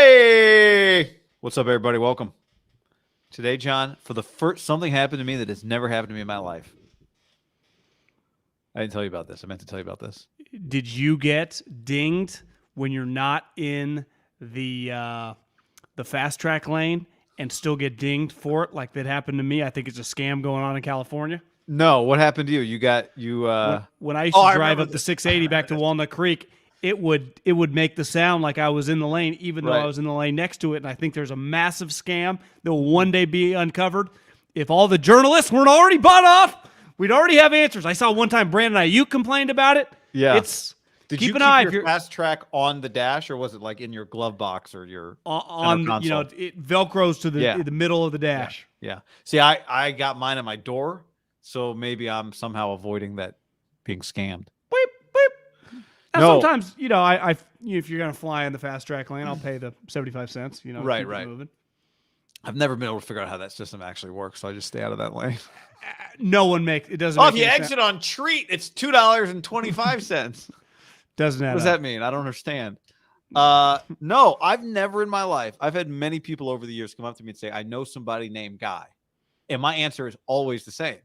Hey, what's up, everybody? Welcome. Today, John, for the first, something happened to me that has never happened to me in my life. I didn't tell you about this. I meant to tell you about this. Did you get dinged when you're not in the fast track lane and still get dinged for it like that happened to me? I think it's a scam going on in California. No, what happened to you? When I used to drive up the 680 back to Walnut Creek, it would make the sound like I was in the lane, even though I was in the lane next to it. And I think there's a massive scam that will one day be uncovered. If all the journalists weren't already bought off, we'd already have answers. I saw one time Brandon Aiyuk complained about it. Yeah. Did you keep an eye your fast track on the dash, or was it like in your glove box or your on console? It velcros to the middle of the dash. Yeah. See, I got mine at my door, so maybe I'm somehow avoiding that being scammed. Beep, beep. Now, No. sometimes, I if you're gonna fly in the fast track lane, I'll pay the 75 cents. Right. Keep it moving. I've never been able to figure out how that system actually works, so I just stay out of that lane. No one makes it. Doesn't. Oh, make if you any exit sense. on Treat, it's $2.25. Doesn't What add does up. that mean? I don't understand. No, I've never in my life. I've had many people over the years come up to me and say, I know somebody named Guy. And my answer is always the same.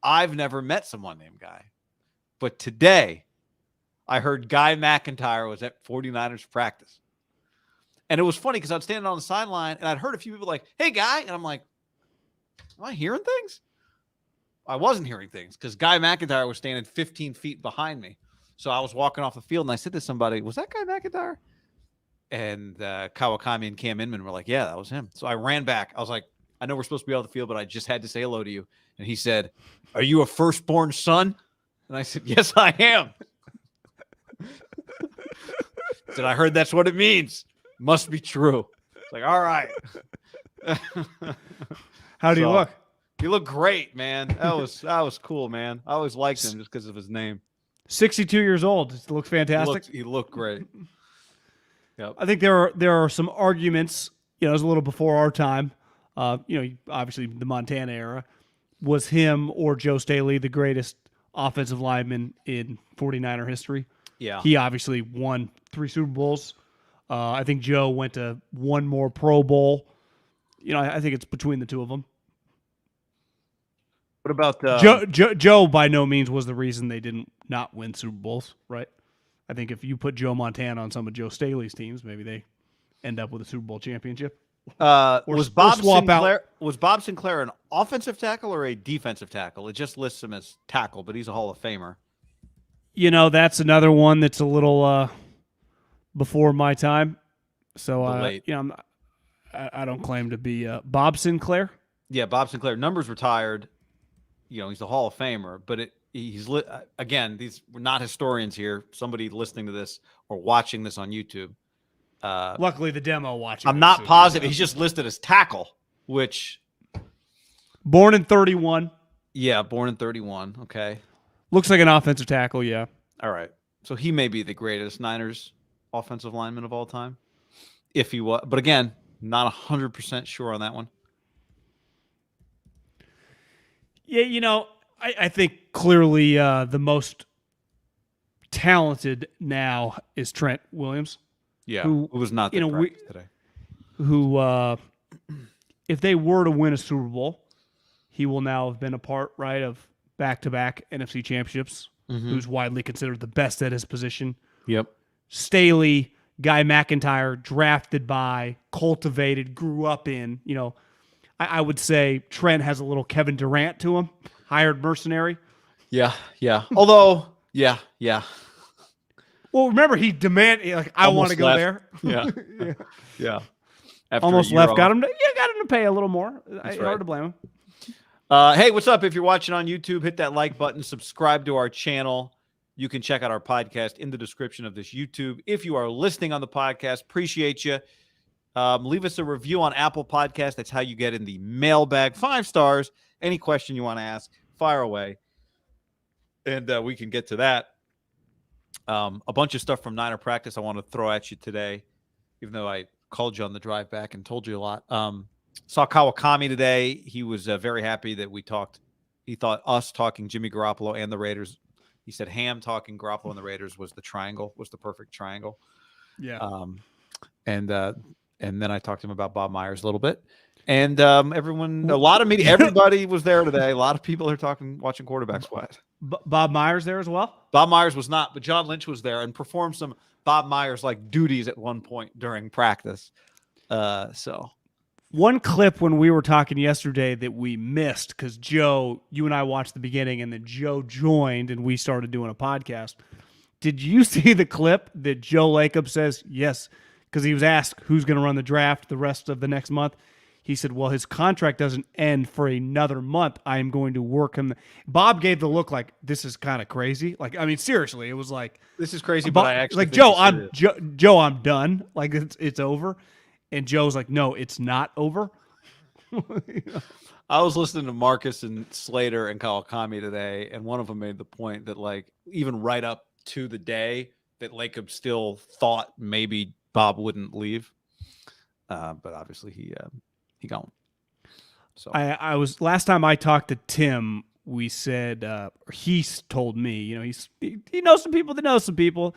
I've never met someone named Guy. But today, I heard Guy McIntyre was at 49ers practice. And it was funny because I was standing on the sideline and I'd heard a few people like, hey, Guy. And I'm like, am I hearing things? I wasn't hearing things because Guy McIntyre was standing 15 feet behind me. So I was walking off the field and I said to somebody, was that Guy McIntyre? And Kawakami and Cam Inman were like, yeah, that was him. So I ran back. I was like, I know we're supposed to be off the field, but I just had to say hello to you. And he said, are you a firstborn son? And I said, yes, I am. He said, I heard that's what it means. Must be true. It's like, all right. How do you look? You look great, man. That was cool, man. I always liked him just because of his name. 62 years old. It looks fantastic. He looked great. Yep. I think there are some arguments. It was a little before our time. Obviously the Montana era. Was him or Joe Staley the greatest offensive lineman in 49er history? Yeah. He obviously won 3 Super Bowls. I think Joe went to 1 more Pro Bowl. I think it's between the two of them. What about Joe by no means was the reason they didn't not win Super Bowls, right? I think if you put Joe Montana on some of Joe Staley's teams, maybe they end up with a Super Bowl championship. Was Bob Sinclair an offensive tackle or a defensive tackle? It just lists him as tackle, but he's a Hall of Famer. That's another one that's a little before my time. So I don't claim to be Bob Sinclair. Yeah, Bob Sinclair. Numbers retired. He's a Hall of Famer, but again, we're not historians here. Somebody listening to this or watching this on YouTube. Luckily, the demo watching. I'm not positive. He's just listed as tackle, which. Born in 31. Yeah, born in 31. Okay. Looks like an offensive tackle, yeah. All right. So he may be the greatest Niners offensive lineman of all time. If he was. But again, not 100% sure on that one. Yeah, I think clearly the most talented now is Trent Williams. Yeah, who was not there today. Who, if they were to win a Super Bowl, he will now have been a part, right, of back-to-back NFC championships, who's widely considered the best at his position. Yep. Staley, Guy McIntyre, drafted by, cultivated, grew up in, I would say Trent has a little Kevin Durant to him, hired mercenary. Yeah. Although, yeah. Well, remember he demanded, I want to go there. Yeah. Yeah. After almost left. Got him to pay a little more. Hard to blame him. Hey, what's up? If you're watching on YouTube, hit that like button, subscribe to our channel. You can check out our podcast in the description of this YouTube. If you are listening on the podcast, appreciate you. Leave us a review on Apple Podcast. That's how you get in the mailbag. 5 stars. Any question you want to ask, fire away. And we can get to that. A bunch of stuff from Niner practice I want to throw at you today, even though I called you on the drive back and told you a lot. Saw Kawakami today. He was very happy that we talked. He thought us talking Jimmy Garoppolo and the Raiders. He said Ham talking Garoppolo and the Raiders was the perfect triangle. Yeah. And And then I talked to him about Bob Myers a little bit. And everybody was there today. A lot of people are watching quarterback sweat. Bob Myers there as well? Bob Myers was not, but John Lynch was there and performed some Bob Myers like duties at one point during practice. So one clip when we were talking yesterday that we missed because Joe, you and I watched the beginning, and then Joe joined and we started doing a podcast. Did you see the clip that Joe Lacob says yes? Because he was asked who's going to run the draft the rest of the next month. He said, well, his contract doesn't end for another month. I am going to work him. Bob gave the look like, this is kind of crazy. Like, I mean, seriously, it was like, this is crazy, but I actually like, Joe, I'm done. Like, it's over. And Joe's like, no, it's not over. I was listening to Marcus and Slater and Kawakami today, and one of them made the point that, like, even right up to the day that Lacob still thought maybe Bob wouldn't leave. But obviously he gone. So I was last time I talked to Tim, we said he told me, you know, he knows some people that know some people,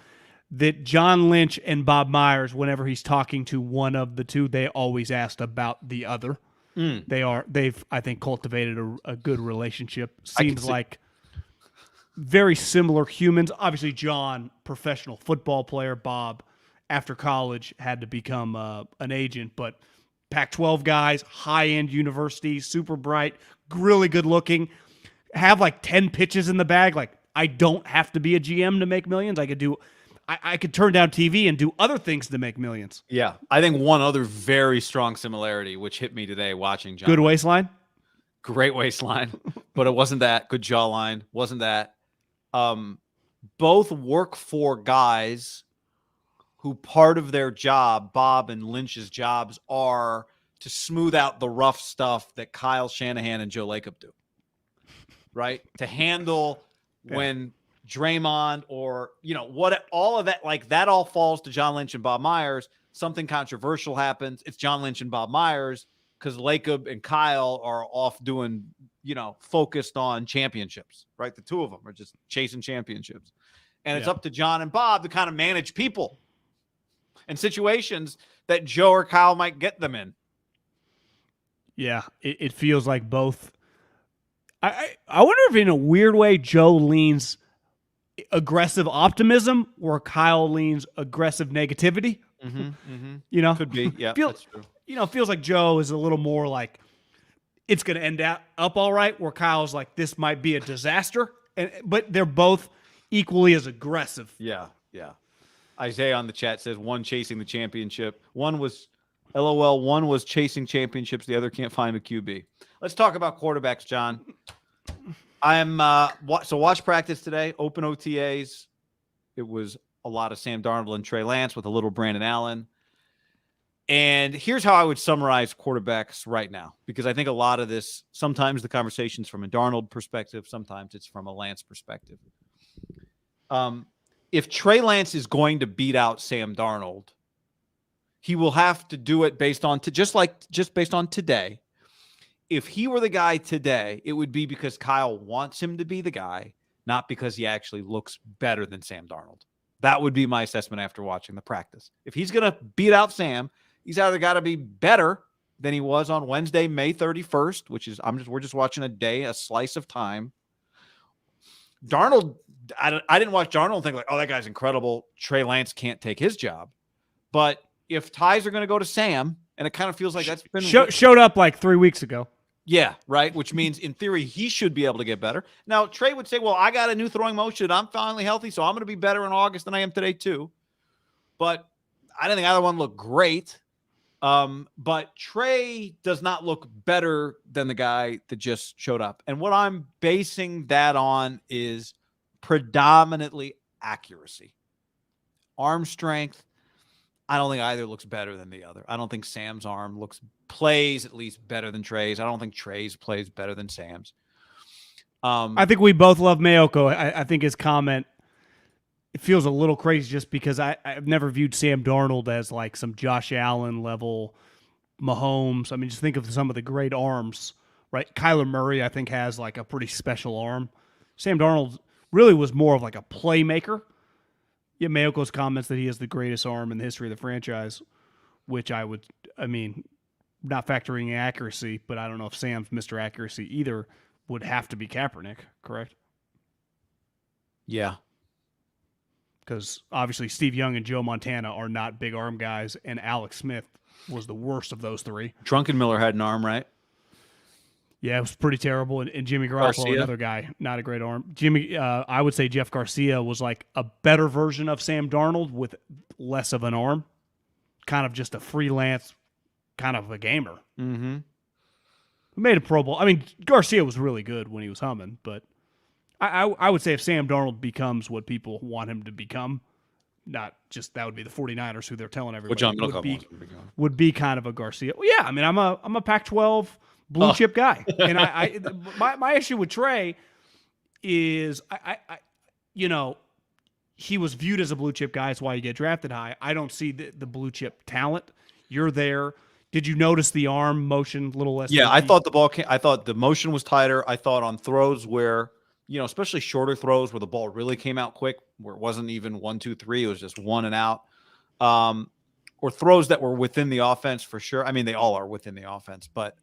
that John Lynch and Bob Myers, whenever he's talking to one of the two, they always asked about the other. They've I think cultivated a good relationship. Seems like very similar humans. Obviously, John, professional football player. Bob, after college, had to become an agent, but Pac-12 guys, high-end university, super bright, really good-looking, have like 10 pitches in the bag. Like, I don't have to be a GM to make millions. I could turn down TV and do other things to make millions. Yeah. I think one other very strong similarity, which hit me today watching John. Good waistline? Great waistline, but it wasn't that. Good jawline. Wasn't that. Both work for guys who part of their job, Bob and Lynch's jobs, are to smooth out the rough stuff that Kyle Shanahan and Joe Lacob do, right? To handle when Draymond or, you know, what all of that, like that all falls to John Lynch and Bob Myers. Something controversial happens. It's John Lynch and Bob Myers because Lacob and Kyle are off doing, you know, focused on championships, right? The two of them are just chasing championships. And it's up to John and Bob to kind of manage people and situations that Joe or Kyle might get them in. Yeah, it feels like both. I wonder if in a weird way Joe leans aggressive optimism or Kyle leans aggressive negativity. You know, could be. Yeah, that's true. You know, it feels like Joe is a little more like it's going to end up all right, where Kyle's like this might be a disaster, but they're both equally as aggressive. Yeah. Isaiah on the chat says one chasing the championship. One was LOL. One was chasing championships. The other can't find a QB. Let's talk about quarterbacks, John. So watch practice today. Open OTAs. It was a lot of Sam Darnold and Trey Lance with a little Brandon Allen. And here's how I would summarize quarterbacks right now, because I think a lot of this, sometimes the conversation's from a Darnold perspective, sometimes it's from a Lance perspective. If Trey Lance is going to beat out Sam Darnold, he will have to do it based on just based on today. If he were the guy today, it would be because Kyle wants him to be the guy, not because he actually looks better than Sam Darnold. That would be my assessment after watching the practice. If he's going to beat out Sam, he's either got to be better than he was on Wednesday, May 31st, which is we're just watching a slice of time. Darnold, I didn't watch Darnold and think like, oh, that guy's incredible. Trey Lance can't take his job. But if ties are going to go to Sam, and it kind of feels like that's been showed up like 3 weeks ago. Yeah, right. Which means in theory he should be able to get better. Now Trey would say, "Well, I got a new throwing motion. I'm finally healthy, so I'm going to be better in August than I am today too." But I didn't think either one looked great. But Trey does not look better than the guy that just showed up. And what I'm basing that on is predominantly accuracy, arm strength. I don't think either looks better than the other. I don't think Sam's arm plays at least better than Trey's. I don't think Trey's plays better than Sam's. I think we both love Mayoko. I think his comment, it feels a little crazy just because I've never viewed Sam Darnold as like some Josh Allen level Mahomes. I mean, just think of some of the great arms, right? Kyler Murray, I think, has like a pretty special arm. Sam Darnold really was more of like a playmaker. Yeah, Mayoko's comments that he has the greatest arm in the history of the franchise which not factoring accuracy, but I don't know if Sam's Mr. Accuracy either, would have to be Kaepernick, correct? Yeah. Because obviously Steve Young and Joe Montana are not big arm guys, and Alex Smith was the worst of those three. Druckenmiller had an arm, right? Yeah, it was pretty terrible. And Jimmy Garoppolo, another guy, not a great arm. I would say Jeff Garcia was like a better version of Sam Darnold with less of an arm. Kind of just a freelance, kind of a gamer. Mm-hmm. Made a Pro Bowl. I mean, Garcia was really good when he was humming, but I would say if Sam Darnold becomes what people want him to become, not just that would be the 49ers who they're telling everybody would be kind of a Garcia. Well, yeah, I mean, I'm a Pac-12 blue chip guy, and my issue with Trey is he was viewed as a blue chip guy. That's why you get drafted high. I don't see the blue chip talent. You're there. Did you notice the arm motion a little less? Yeah, I thought I thought the motion was tighter. I thought on throws where, especially shorter throws where the ball really came out quick, where it wasn't even 1, 2, 3, it was just 1 and out. Or throws that were within the offense for sure. I mean, they all are within the offense, but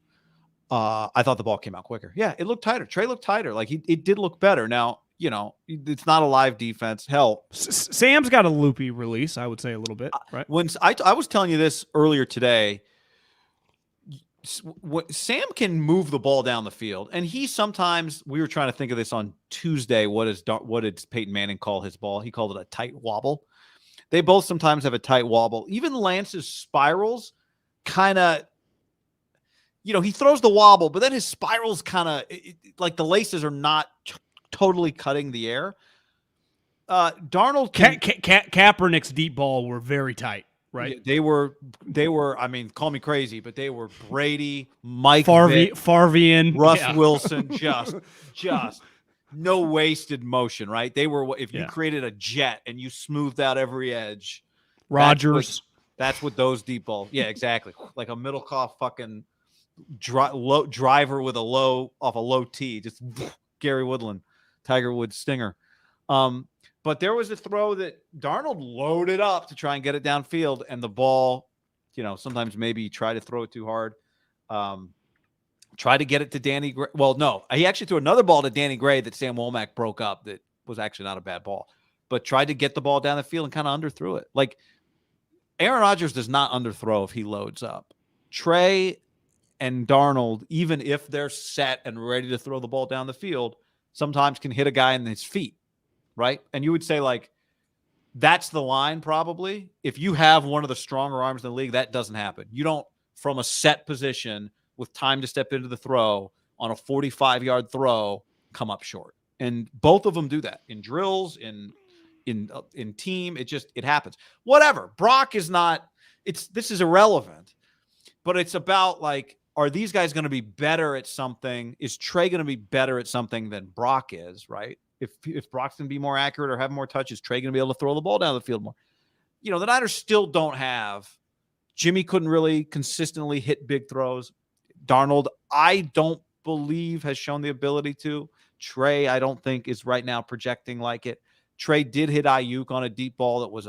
I thought the ball came out quicker. Yeah, it looked tighter. Trey looked tighter. Like it did look better. Now, it's not a live defense. Hell, Sam's got a loopy release, I would say a little bit, right? When I was telling you this earlier today, Sam can move the ball down the field, and we were trying to think of this on Tuesday. What did Peyton Manning call his ball? He called it a tight wobble. They both sometimes have a tight wobble. Even Lance's spirals kind of, he throws the wobble, but then his spirals kind of like the laces are not totally cutting the air. Darnold, Kaepernick's deep ball were very tight. Right, they were. I mean, call me crazy, but they were Brady, Mike Farvian, Russ Wilson, just no wasted motion. Right, they were. If you created a jet and you smoothed out every edge, Rodgers. That's what those deep balls. Yeah, exactly. Like a MIDDLEKAUFF fucking driver with off a low tee, just Gary Woodland, Tiger Woods stinger. But there was a throw that Darnold loaded up to try and get it downfield, and the ball, sometimes maybe you try to throw it too hard. Try to get it to Danny Gray. Well, no, he actually threw another ball to Danny Gray that Sam Womack broke up that was actually not a bad ball, but tried to get the ball down the field and kind of underthrew it. Like Aaron Rodgers does not underthrow if he loads up. Trey and Darnold, even if they're set and ready to throw the ball down the field, sometimes can hit a guy in his feet. Right. And you would say, like, that's the line probably. If you have one of the stronger arms in the league, that doesn't happen. You don't, from a set position with time to step into the throw on a 45-yard throw, come up short. And both of them do that in drills, in team. It happens. Whatever. Brock is not, this is irrelevant, but it's about, like, are these guys going to be better at something? Is Trey going to be better at something than Brock is, right? If Brock's going to be more accurate or have more touches, Trey going to be able to throw the ball down the field more. The Niners still don't have. Jimmy couldn't really consistently hit big throws. Darnold, I don't believe, has shown the ability to. Trey, I don't think, is right now projecting like it. Trey did hit Aiyuk on a deep ball that was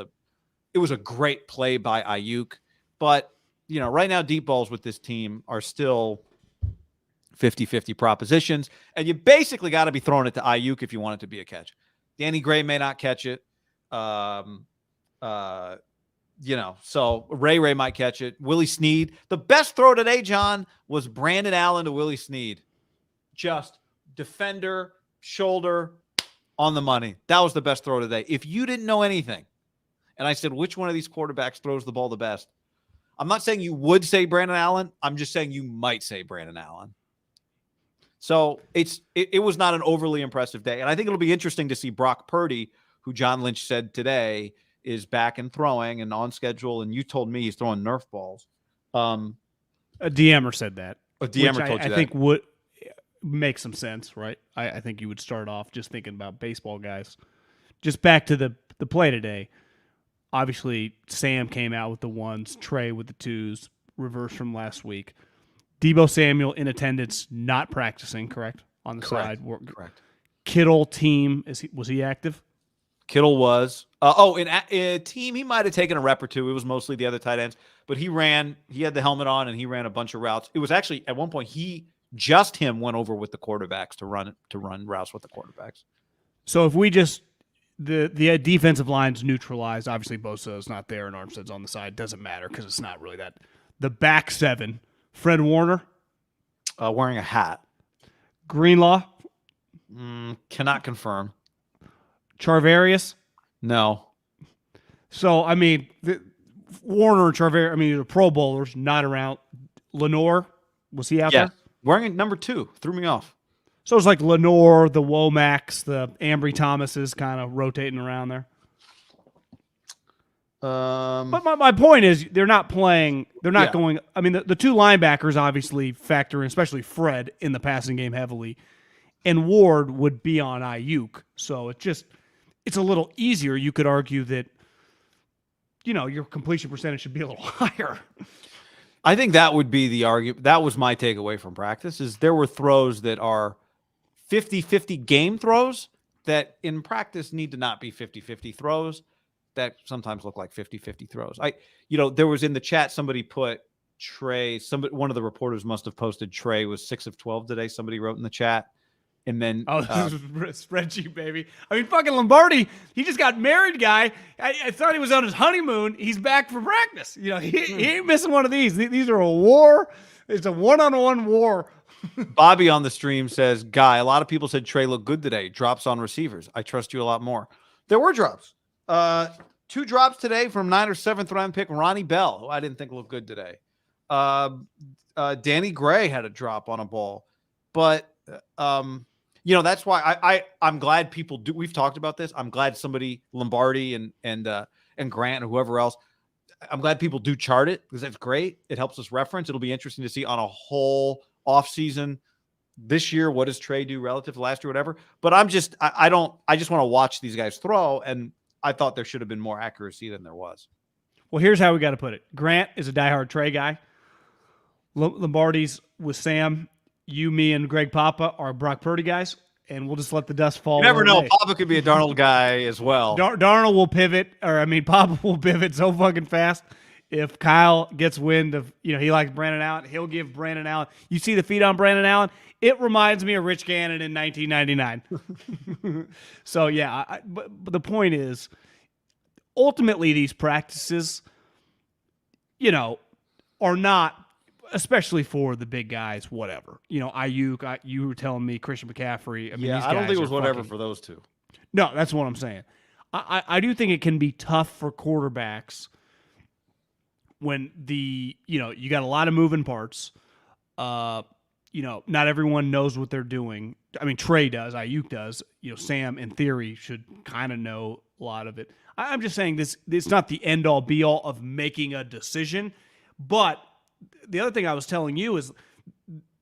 a great play by Aiyuk. But, right now deep balls with this team are still 50-50 propositions, and you basically got to be throwing it to Aiyuk if you want it to be a catch. Danny Gray may not catch it. So Ray might catch it. Willie Snead. The best throw today, John, was Brandon Allen to Willie Snead. Just defender, shoulder, on the money. That was the best throw today. If you didn't know anything, and I said, which one of these quarterbacks throws the ball the best? I'm not saying you would say Brandon Allen. I'm just saying you might say Brandon Allen. So it was not an overly impressive day. And I think it'll be interesting to see Brock Purdy, who John Lynch said today is back and throwing and on schedule. And you told me he's throwing Nerf balls. A DMer said that. A DMer told you that. I think would make some sense, right? I think you would start off just thinking about baseball guys. Just back to the play today. Obviously, Sam came out with the ones, Trey with the twos, reverse from last week. Deebo Samuel in attendance, not practicing, correct? On the side. Correct. Kittle team, was he active? Kittle was. In a team, he might have taken a rep or two. It was mostly the other tight ends, but he had the helmet on and he ran a bunch of routes. It was actually at one point him went over with the quarterbacks to run routes with the quarterbacks. So if we just the defensive line's neutralized, obviously Bosa's not there and Armstead's on the side. Doesn't matter because it's not really that. The back seven, Fred Warner, wearing a hat. Greenlaw, cannot confirm. Charvarius, no. So I mean, Warner and Charvarius. I mean, they're Pro Bowlers, not around. Lenore, was he out there? Wearing number 2, threw me off. So it's like Lenore, the Womacs, the Ambry Thomases kind of rotating around there. But my point is they're not playing. They're not going. I mean, the two linebackers obviously factor in, especially Fred in the passing game heavily, and Ward would be on Aiyuk. So it's a little easier. You could argue that, your completion percentage should be a little higher. I think that would be the argument. That was my takeaway from practice is there were throws that are 50-50 game throws that in practice need to not be 50-50 throws that sometimes look like 50-50 throws. There was in the chat, somebody put Trey, one of the reporters must have posted Trey was 6 of 12 today. Somebody wrote in the chat. And then this is spreadsheet, baby. I mean, fucking Lombardi, he just got married, guy. I thought he was on his honeymoon. He's back for practice. He ain't missing one of these. These are a war. It's a one-on-one war. Bobby on the stream says, Guy, a lot of people said Trey looked good today. Drops on receivers. I trust you a lot more. There were drops. 2 drops today from Niners 7th round pick Ronnie Bell, who I didn't think looked good today. Danny Gray had a drop on a ball. But that's why I'm glad people do. We've talked about this. I'm glad somebody Lombardi and Grant and whoever else. I'm glad people do chart it because that's great. It helps us reference. It'll be interesting to see on a whole offseason this year. What does Trey do relative to last year, whatever. But I just want to watch these guys throw. And I thought there should have been more accuracy than there was. Well, here's how we got to put it. Grant is a diehard Trey guy. Lombardi's with Sam. You, me, and Greg Papa are Brock Purdy guys, and we'll just let the dust fall. You never know. Papa could be a Darnold guy as well. Darnold will pivot, Papa will pivot so fucking fast. If Kyle gets wind of, he likes Brandon Allen, he'll give Brandon Allen. You see the feet on Brandon Allen? It reminds me of Rich Gannon in 1999. So, yeah, but the point is, ultimately these practices, are not, especially for the big guys, whatever. Aiyuk, you were telling me Christian McCaffrey. I mean, I don't think it was whatever for those two. No, that's what I'm saying. I do think it can be tough for quarterbacks when you got a lot of moving parts. Not everyone knows what they're doing. I mean, Trey does, Aiyuk does. Sam, in theory, should kind of know a lot of it. I'm just saying it's not the end-all, be-all of making a decision, but the other thing I was telling you is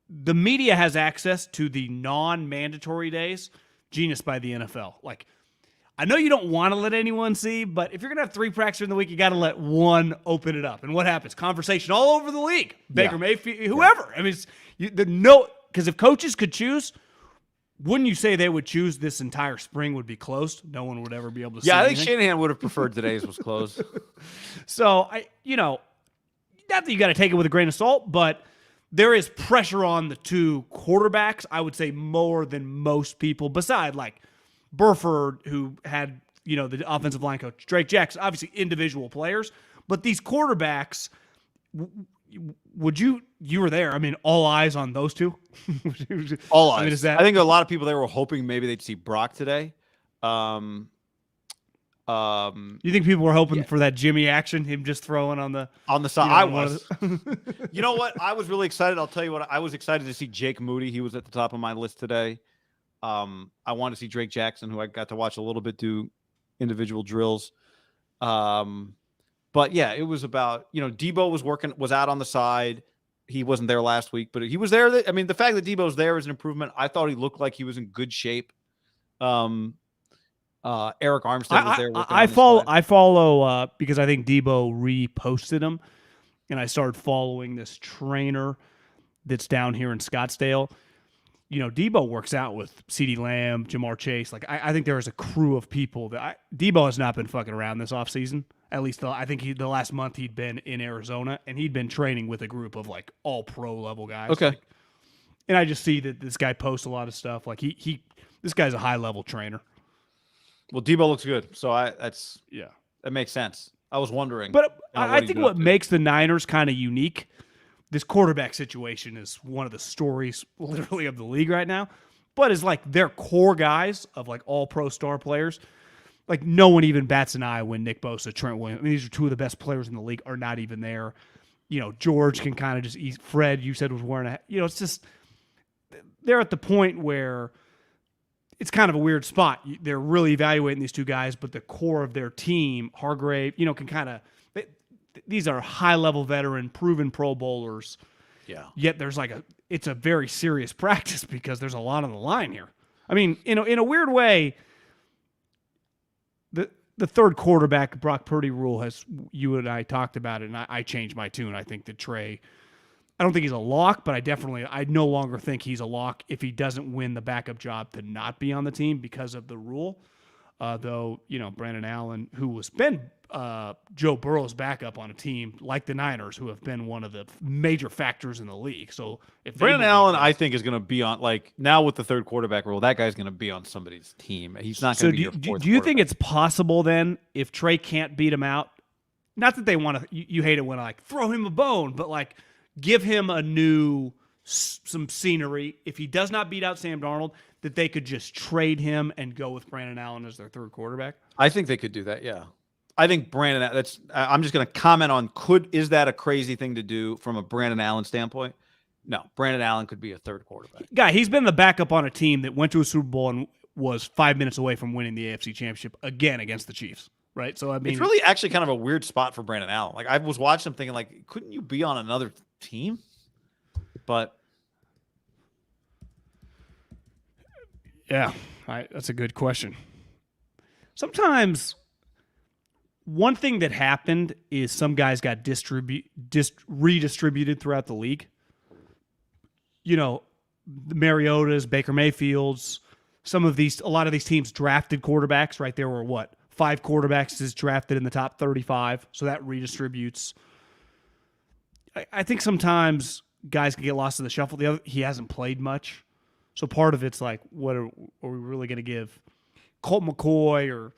the media has access to the non-mandatory days. Genius by the NFL. Like, I know you don't want to let anyone see, but if you're going to have 3 practices in the week, you got to let one open it up. And what happens? Conversation all over the league. Baker Mayfield, whoever. I mean, because if coaches could choose, wouldn't you say they would choose this entire spring would be closed? No one would ever be able to see I think anything? Shanahan would have preferred today's was closed. So, not that you got to take it with a grain of salt, but there is pressure on the two quarterbacks, I would say more than most people, beside like Burford, who had, the offensive line coach, Drake Jackson, obviously individual players, but these quarterbacks, you were there. I mean, all eyes on those two. All eyes. I think a lot of people there were hoping maybe they'd see Brock today. You think people were hoping for that Jimmy action, him just throwing on the side? I was. You know what? I was really excited. I'll tell you what. I was excited to see Jake Moody. He was at the top of my list today. I wanted to see Drake Jackson, who I got to watch a little bit do individual drills. But yeah, it was about Deebo was out on the side. He wasn't there last week, but he was there. The fact that Deebo's there is an improvement. I thought he looked like he was in good shape. Eric Armstead was there. I follow because I think Deebo reposted him, and I started following this trainer that's down here in Scottsdale. Deebo works out with CeeDee Lamb, Jamar Chase. Like, I think there is a crew of people that Deebo has not been fucking around this offseason. At least I think the last month he'd been in Arizona, and he'd been training with a group of like all pro level guys. Okay. Like, and I just see that this guy posts a lot of stuff. Like this guy's a high level trainer. Well, Deebo looks good, so that makes sense. I was wondering, but I think what makes the Niners kind of unique, this quarterback situation is one of the stories literally of the league right now. But is like their core guys of like all pro star players. Like no one even bats an eye when Nick Bosa, Trent Williams, I mean, these are two of the best players in the league, are not even there. George can kind of just eat. Fred, you said, was wearing it's just they're at the point where it's kind of a weird spot. They're really evaluating these two guys, but the core of their team, Hargrave, can kind of these are high-level veteran, proven Pro Bowlers. Yeah. Yet there's it's a very serious practice because there's a lot on the line here. I mean, in a weird way, the third quarterback Brock Purdy rule has, you and I talked about it, and I changed my tune. I think that Trey, I don't think he's a lock, but I no longer think he's a lock if he doesn't win the backup job to not be on the team because of the rule. Though, Brandon Allen, who has been Joe Burrow's backup on a team like the Niners, who have been one of the major factors in the league. So if Brandon Allen, I think, is going to be on, like, now with the third quarterback rule, that guy's going to be on somebody's team. He's not going to be your fourth. Do you think it's possible then, if Trey can't beat him out, not that they want to, you hate it when I like throw him a bone, but like give him some scenery. If he does not beat out Sam Darnold, that they could just trade him and go with Brandon Allen as their third quarterback? I think they could do that, yeah. I think Brandon, I'm just going to comment on, is that a crazy thing to do from a Brandon Allen standpoint? No, Brandon Allen could be a third quarterback. Guy, he's been the backup on a team that went to a Super Bowl and was 5 minutes away from winning the AFC Championship again against the Chiefs, right? So, I mean, it's really actually kind of a weird spot for Brandon Allen. Like, I was watching him thinking, like, couldn't you be on another team? But yeah, that's a good question. Sometimes one thing that happened is some guys got redistributed throughout the league. The Mariotas, Baker Mayfields, a lot of these teams drafted quarterbacks, right? There were 5 quarterbacks is drafted in the top 35, so that redistributes. I think sometimes guys can get lost in the shuffle. He hasn't played much. So part of it's like, what are we really going to give Colt McCoy or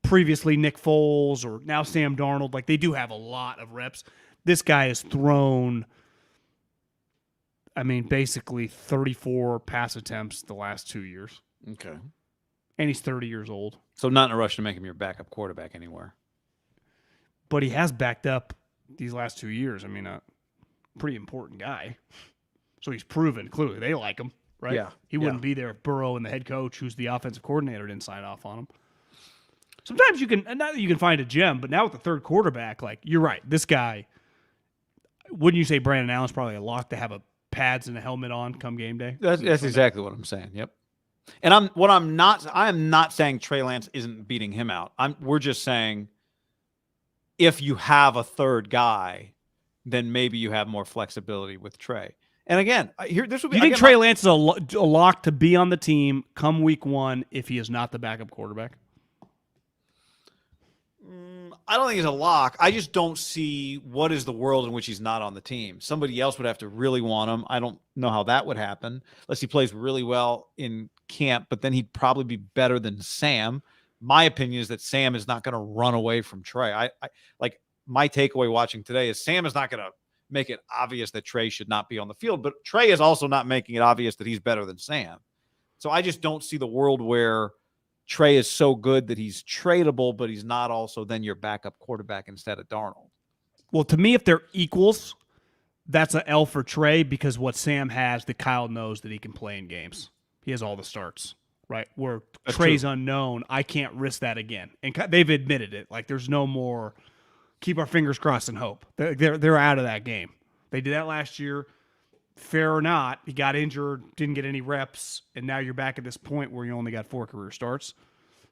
previously Nick Foles or now Sam Darnold? Like, they do have a lot of reps. This guy has thrown, basically 34 pass attempts the last 2 years. Okay. And he's 30 years old. So not in a rush to make him your backup quarterback anywhere. But he has backed up these last 2 years. A pretty important guy. So he's proven, clearly, they like him. Right? Yeah. He wouldn't be there if Burrow and the head coach, who's the offensive coordinator, didn't sign off on him. Sometimes you can, not that you can find a gem, but now with the third quarterback, like, you're right. This guy, wouldn't you say Brandon Allen's probably a lock to have pads and a helmet on come game day? That's exactly what I'm saying. Yep. And I am not saying Trey Lance isn't beating him out. We're just saying if you have a third guy, then maybe you have more flexibility with Trey. And again, this would be. You think Trey Lance is a lock to be on the team come week 1 if he is not the backup quarterback? I don't think he's a lock. I just don't see what is the world in which he's not on the team. Somebody else would have to really want him. I don't know how that would happen unless he plays really well in camp, but then he'd probably be better than Sam. My opinion is that Sam is not going to run away from Trey. I like, my takeaway watching today is Sam is not going to make it obvious that Trey should not be on the field, but Trey is also not making it obvious that he's better than Sam. So I just don't see the world where Trey is so good that he's tradable, but he's not also then your backup quarterback instead of Darnold. Well, to me, if they're equals, that's an L for Trey, because what Sam has that Kyle knows that he can play in games. He has all the starts, right? Where That's Trey's true. unknown, I can't risk that again. And they've admitted it. Like, there's no more keep our fingers crossed and hope. They're out of that game. They did that last year. Fair or not, he got injured, didn't get any reps, and now you're back at this point where you only got 4 career starts.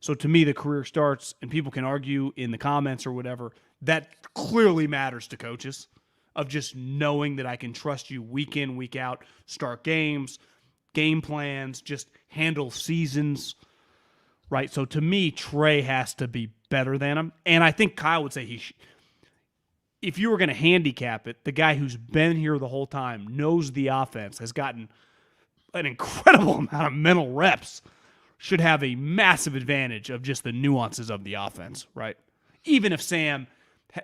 So to me, the career starts, and people can argue in the comments or whatever, that clearly matters to coaches, of just knowing that I can trust you week in, week out, start games, game plans, just handle seasons, right? So to me, Trey has to be better than him. And I think Kyle would say if you were going to handicap it, the guy who's been here the whole time, knows the offense, has gotten an incredible amount of mental reps, should have a massive advantage of just the nuances of the offense, right? Even if Sam,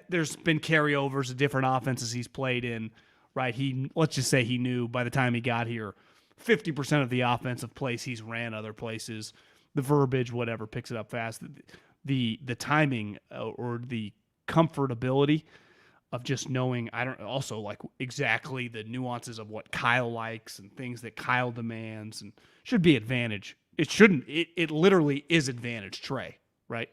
there's been carryovers of different offenses he's played in, right? Let's just say he knew by the time he got here 50% of the offensive plays he's ran other places, the verbiage, whatever, picks it up fast. The timing or the comfortability of just knowing, also like exactly the nuances of what Kyle likes and things that Kyle demands, and should be advantage. It shouldn't. It literally is advantage Trey, right?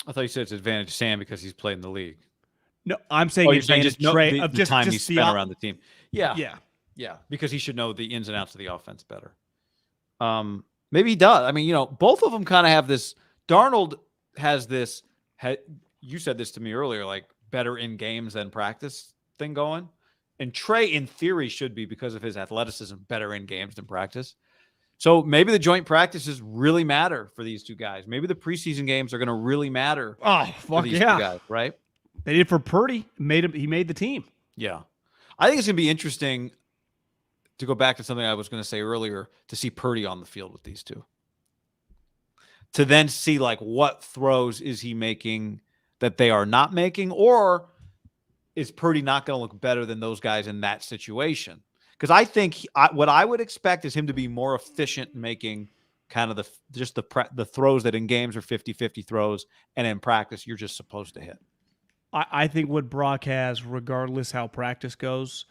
I thought you said it's advantage Sam because he's played in the league. No, I'm saying advantage Trey of the time he spent around the team. Yeah, because he should know the ins and outs of the offense better. Maybe he does. I mean, both of them kind of have this. Darnold has this. You said this to me earlier, like better in games than practice thing going. And Trey, in theory, should be, because of his athleticism, better in games than practice. So maybe the joint practices really matter for these two guys. Maybe the preseason games are going to really matter. Oh, fuck these two guys, right? They did for Purdy. He made the team. Yeah. I think it's going to be interesting, to go back to something I was going to say earlier, to see Purdy on the field with these two. To then see, like, what throws is he making that they are not making, or is Purdy not going to look better than those guys in that situation? Because I think what I would expect is him to be more efficient in making kind of the throws that in games are 50-50 throws, and in practice you're just supposed to hit. I think what Brock has, regardless how practice goes,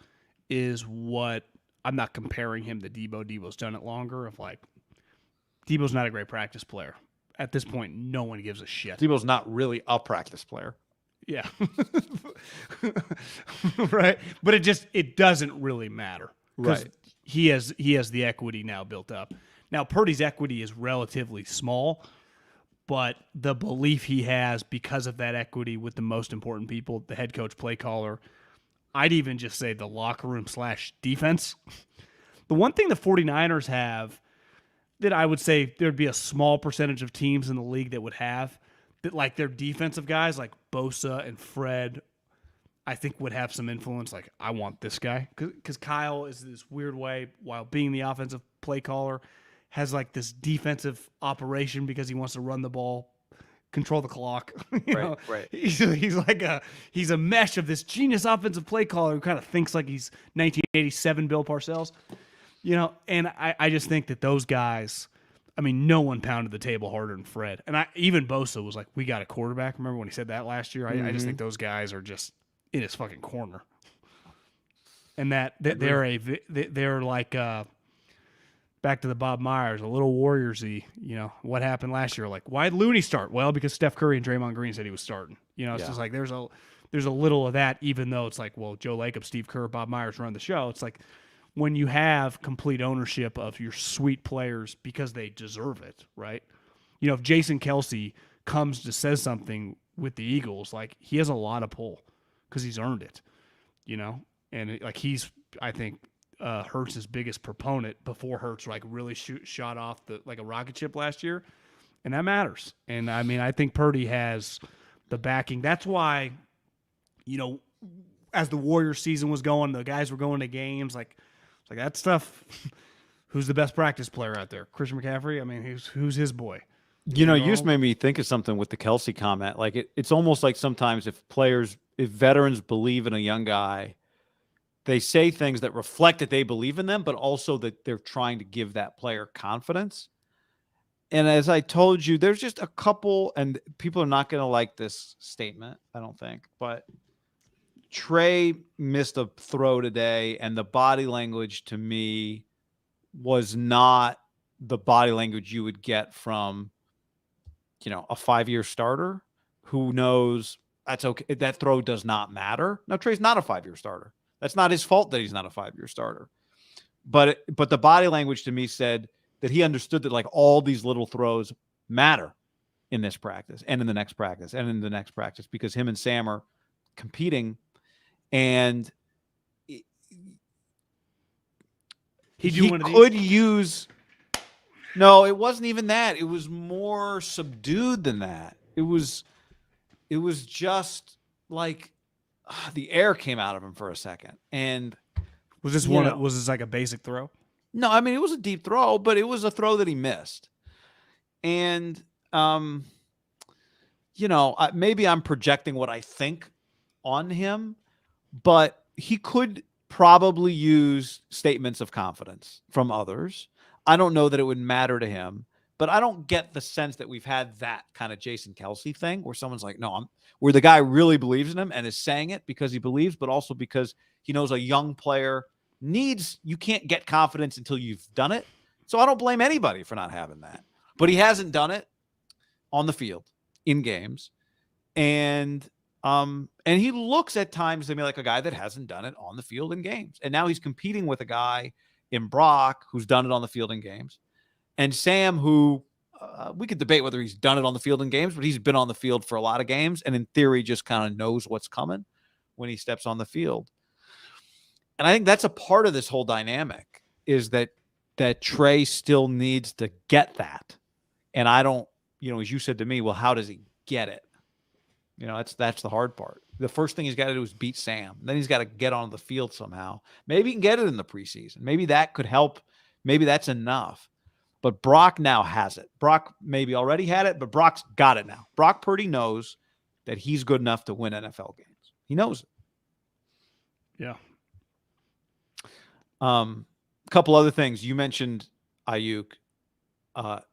is what I'm not comparing him to Deebo. Deebo's done it longer. Deebo's not a great practice player. At this point, no one gives a shit. Deebo's not really a practice player. Yeah. Right. But it doesn't really matter. Because he has the equity now built up. Now, Purdy's equity is relatively small, but the belief he has because of that equity with the most important people, the head coach, play caller, I'd even just say the locker room / defense. The one thing the 49ers have that I would say there'd be a small percentage of teams in the league that would have, that like their defensive guys like Bosa and Fred, I think would have some influence. Like, I want this guy. Because Kyle is this weird way, while being the offensive play caller, has like this defensive operation because he wants to run the ball, control the clock. Right. He's a mesh of this genius offensive play caller who kind of thinks like he's 1987 Bill Parcells. And I just think that those guys, I mean, no one pounded the table harder than Fred. And even Bosa was like, we got a quarterback. Remember when he said that last year? I just think those guys are just in his fucking corner. And they're like, back to the Bob Myers, a little Warriors-y, what happened last year? Like, why'd Looney start? Well, because Steph Curry and Draymond Green said he was starting. It's just like, there's a little of that, even though it's like, well, Joe Lacob, Steve Kerr, Bob Myers run the show. It's like, when you have complete ownership of your sweet players because they deserve it, right? If Jason Kelce comes to say something with the Eagles, like, he has a lot of pull because he's earned it, And he's, I think, Hurts' biggest proponent before Hurts really shot off like a rocket ship last year, and that matters. And I mean, I think Purdy has the backing. That's why, as the Warriors season was going, the guys were going to games like that stuff. Who's the best practice player out there? Christian McCaffrey? I mean, who's his boy? You just made me think of something with the Kelce comment. Like, it's almost like sometimes if veterans believe in a young guy, they say things that reflect that they believe in them, but also that they're trying to give that player confidence. And as I told you, there's just a couple, and people are not going to like this statement, I don't think, but Trey missed a throw today, and the body language to me was not the body language you would get from, a 5-year starter who knows that's okay. That throw does not matter. Now, Trey's not a 5-year starter. That's not his fault that he's not a 5-year starter. But the body language to me said that he understood that like all these little throws matter in this practice and in the next practice and in the next practice, because him and Sam are competing. And He one of could these? use. No, it wasn't even that. It was more subdued than that. It was just like the air came out of him for a second. And was this like a basic throw? No, I mean, it was a deep throw, but it was a throw that he missed. And maybe I'm projecting what I think on him, but he could probably use statements of confidence from others. I don't know that it would matter to him, but I don't get the sense that we've had that kind of Jason Kelce thing where someone's like, no, where the guy really believes in him and is saying it because he believes, but also because he knows a young player you can't get confidence until you've done it. So I don't blame anybody for not having that, but he hasn't done it on the field in games. And he looks at times to me like a guy that hasn't done it on the field in games. And now he's competing with a guy in Brock who's done it on the field in games, and Sam, who we could debate whether he's done it on the field in games, but he's been on the field for a lot of games and in theory just kind of knows what's coming when he steps on the field. And I think that's a part of this whole dynamic is that Trey still needs to get that. And I don't, as you said to me, well, how does he get it? That's the hard part. The first thing he's got to do is beat Sam. Then he's got to get on the field somehow. Maybe he can get it in the preseason. Maybe that could help. Maybe that's enough. But Brock now has it. Brock maybe already had it, but Brock's got it now. Brock Purdy knows that he's good enough to win NFL games. He knows it. Yeah. A couple other things. You mentioned Aiyuk.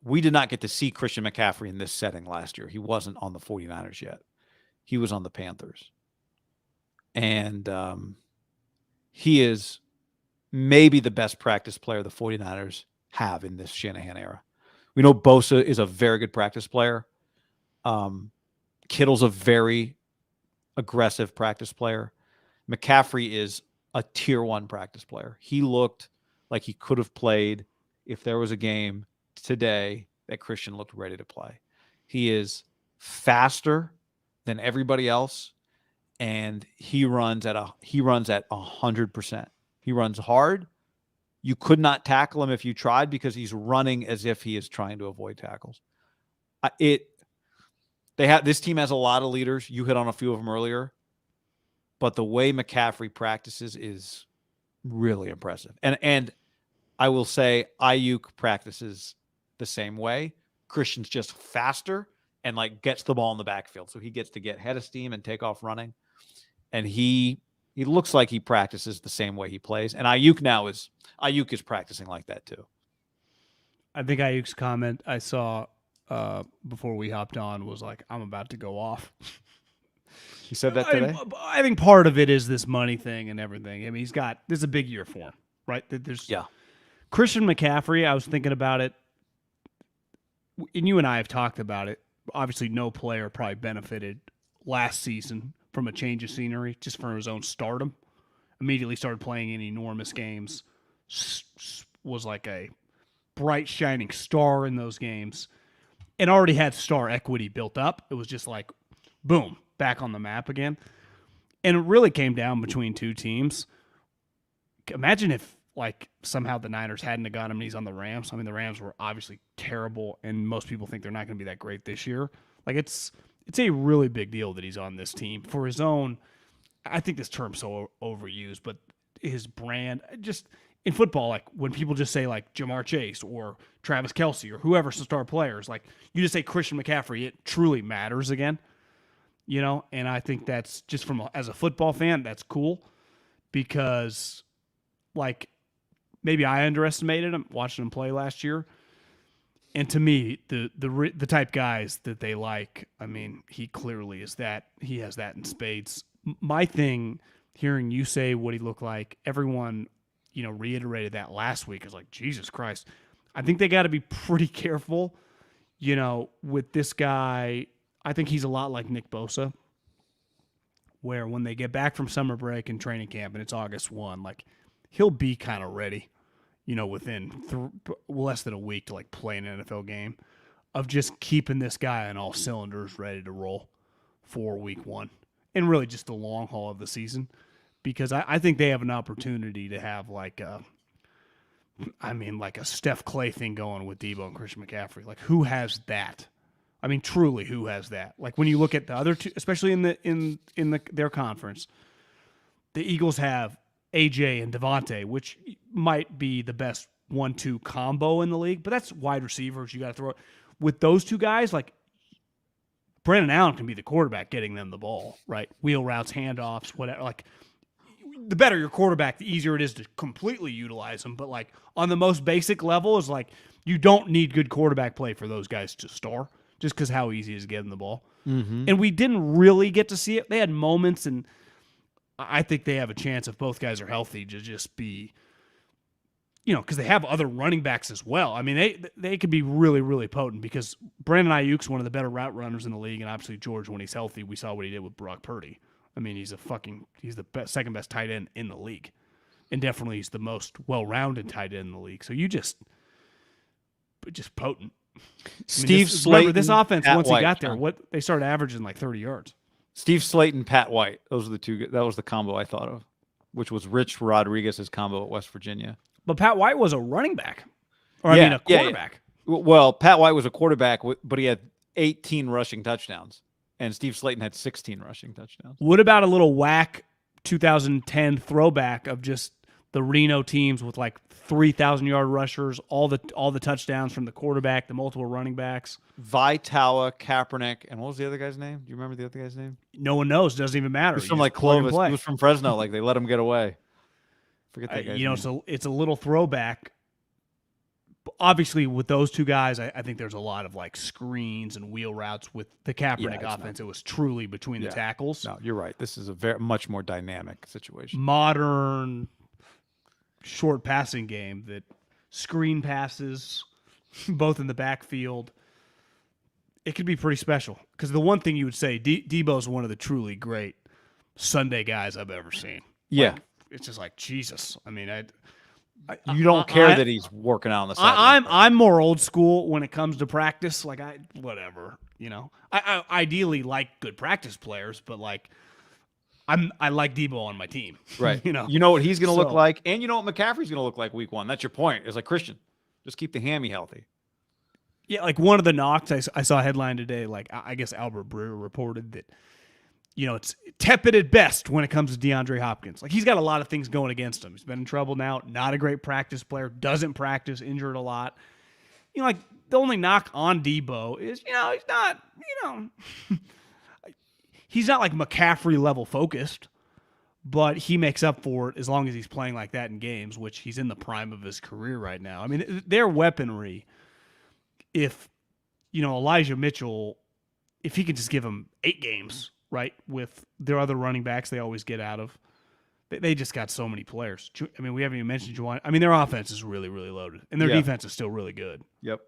We did not get to see Christian McCaffrey in this setting last year. He wasn't on the 49ers yet. He was on the Panthers. And he is maybe the best practice player the 49ers have in this Shanahan era. We know Bosa is a very good practice player. Kittle's a very aggressive practice player. McCaffrey is a tier 1 practice player. He looked like he could have played if there was a game today that Christian looked ready to play. He is faster than everybody else, and he runs at 100%. He runs hard. You could not tackle him if you tried because he's running as if he is trying to avoid tackles. This team has a lot of leaders. You hit on a few of them earlier, but the way McCaffrey practices is really impressive. And I will say Aiyuk practices the same way. Christian's just faster and gets the ball in the backfield. So he gets to get head of steam and take off running. And he looks like he practices the same way he plays. And Aiyuk is practicing like that too. I think Aiyuk's comment I saw before we hopped on was like, I'm about to go off. He said that today? I think part of it is this money thing and everything. I mean, this is a big year for him, right? Christian McCaffrey, I was thinking about it, and you and I have talked about it. Obviously, no player probably benefited last season from a change of scenery, just for his own stardom. Immediately started playing in enormous games, was like a bright, shining star in those games, and already had star equity built up. It was just like, boom, back on the map again. And it really came down between two teams. Imagine if somehow the Niners hadn't have got him and he's on the Rams. I mean, the Rams were obviously terrible, and most people think they're not going to be that great this year. It's a really big deal that he's on this team for his own. I think this term's so overused, but his brand, just in football, when people just say Jamar Chase or Travis Kelce or whoever's the star players, you just say Christian McCaffrey, it truly matters again. And I think that's just as a football fan, that's cool because maybe I underestimated him watching him play last year. And to me, the type guys that they like, I mean, he clearly is that. He has that in spades. My thing, hearing you say what he looked like, everyone, reiterated that last week. Is Jesus Christ. I think they got to be pretty careful, with this guy. I think he's a lot like Nick Bosa, where when they get back from summer break and training camp and it's August 1, he'll be kind of ready, within less than a week to play an NFL game, of just keeping this guy on all cylinders ready to roll for week 1 and really just the long haul of the season, because I think they have an opportunity to have I mean, like a Steph Clay thing going with Deebo and Christian McCaffrey. Like, who has that? I mean, truly, who has that? Like, when you look at the other two, especially in their conference, the Eagles have AJ and Devontae, which might be the best 1-2 combo in the league, but that's wide receivers. You got to throw it with those two guys. Like, Brandon Allen can be the quarterback getting them the ball, right? Wheel routes, handoffs, whatever. Like, the better your quarterback, the easier it is to completely utilize them. But like on the most basic level is like you don't need good quarterback play for those guys to star just because how easy it is to get them the ball. Mm-hmm. And we didn't really get to see it. They had moments, and I think they have a chance if both guys are healthy to just be, because they have other running backs as well. I mean, they could be really, really potent because Brandon Aiyuk's one of the better route runners in the league, and obviously George, when he's healthy, we saw what he did with Brock Purdy. I mean, he's the second best tight end in the league, and definitely he's the most well-rounded tight end in the league. So just potent. Steve Slayton. This offense, Pat once White, he got there, they started averaging like 30 yards. Steve Slayton, Pat White. Those are the two. That was the combo I thought of, which was Rich Rodriguez's combo at West Virginia. But Pat White was a running back, a quarterback. Yeah. Well, Pat White was a quarterback, but he had 18 rushing touchdowns. And Steve Slayton had 16 rushing touchdowns. What about a little whack 2010 throwback of just the Reno teams with like 3,000-yard rushers, all the touchdowns from the quarterback, the multiple running backs? Vitala, Kaepernick, and what was the other guy's name? Do you remember the other guy's name? No one knows. Doesn't even matter. He was from like Clovis. He was from Fresno. Like they let him get away. Forget that guy's name. So it's a little throwback. Obviously, with those two guys, I think there's a lot of like screens and wheel routes. With the Kaepernick offense, it was truly between the tackles. No, you're right. This is a much more dynamic situation. Modern short passing game that screen passes, both in the backfield. It could be pretty special because the one thing you would say, Deebo's one of the truly great Sunday guys I've ever seen. Yeah, like, it's just like Jesus. I mean, you don't care that he's working out on the side. I'm more old school when it comes to practice. Like whatever. I ideally like good practice players, but like I like Deebo on my team. Right. You know what he's going to look like, and you know what McCaffrey's going to look like week one. That's your point. It's like, Christian, just keep the hammy healthy. Yeah, like one of the knocks I saw a headline today. Like I guess Albert Breer reported that. It's tepid at best when it comes to DeAndre Hopkins. Like, he's got a lot of things going against him. He's been in trouble now. Not a great practice player. Doesn't practice. Injured a lot. Like, the only knock on Deebo is, he's not, he's not like McCaffrey level focused, but he makes up for it as long as he's playing like that in games, which he's in the prime of his career right now. I mean, their weaponry, if, Elijah Mitchell, if he could just give him 8 games, right, with their other running backs they always get out of. They just got so many players. I mean, we haven't even mentioned Juwan. I mean, their offense is really, really loaded, and their defense is still really good. Yep.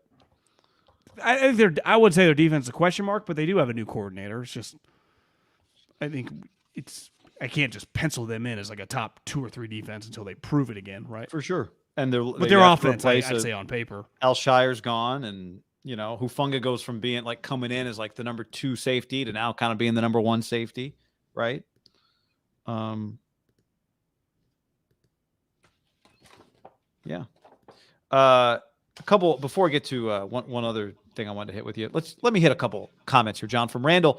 I would say their defense is a question mark, but they do have a new coordinator. It's just, I think I can't just pencil them in as like a top 2 or 3 defense until they prove it again, right? For sure. And their offense, I'd say on paper. Al Shire's gone, and Hufanga goes from being like coming in as like the number 2 safety to now kind of being the number 1 safety, right? Yeah. A couple before I get to one other thing I wanted to hit with you. Let me hit a couple comments here, John, from Randall.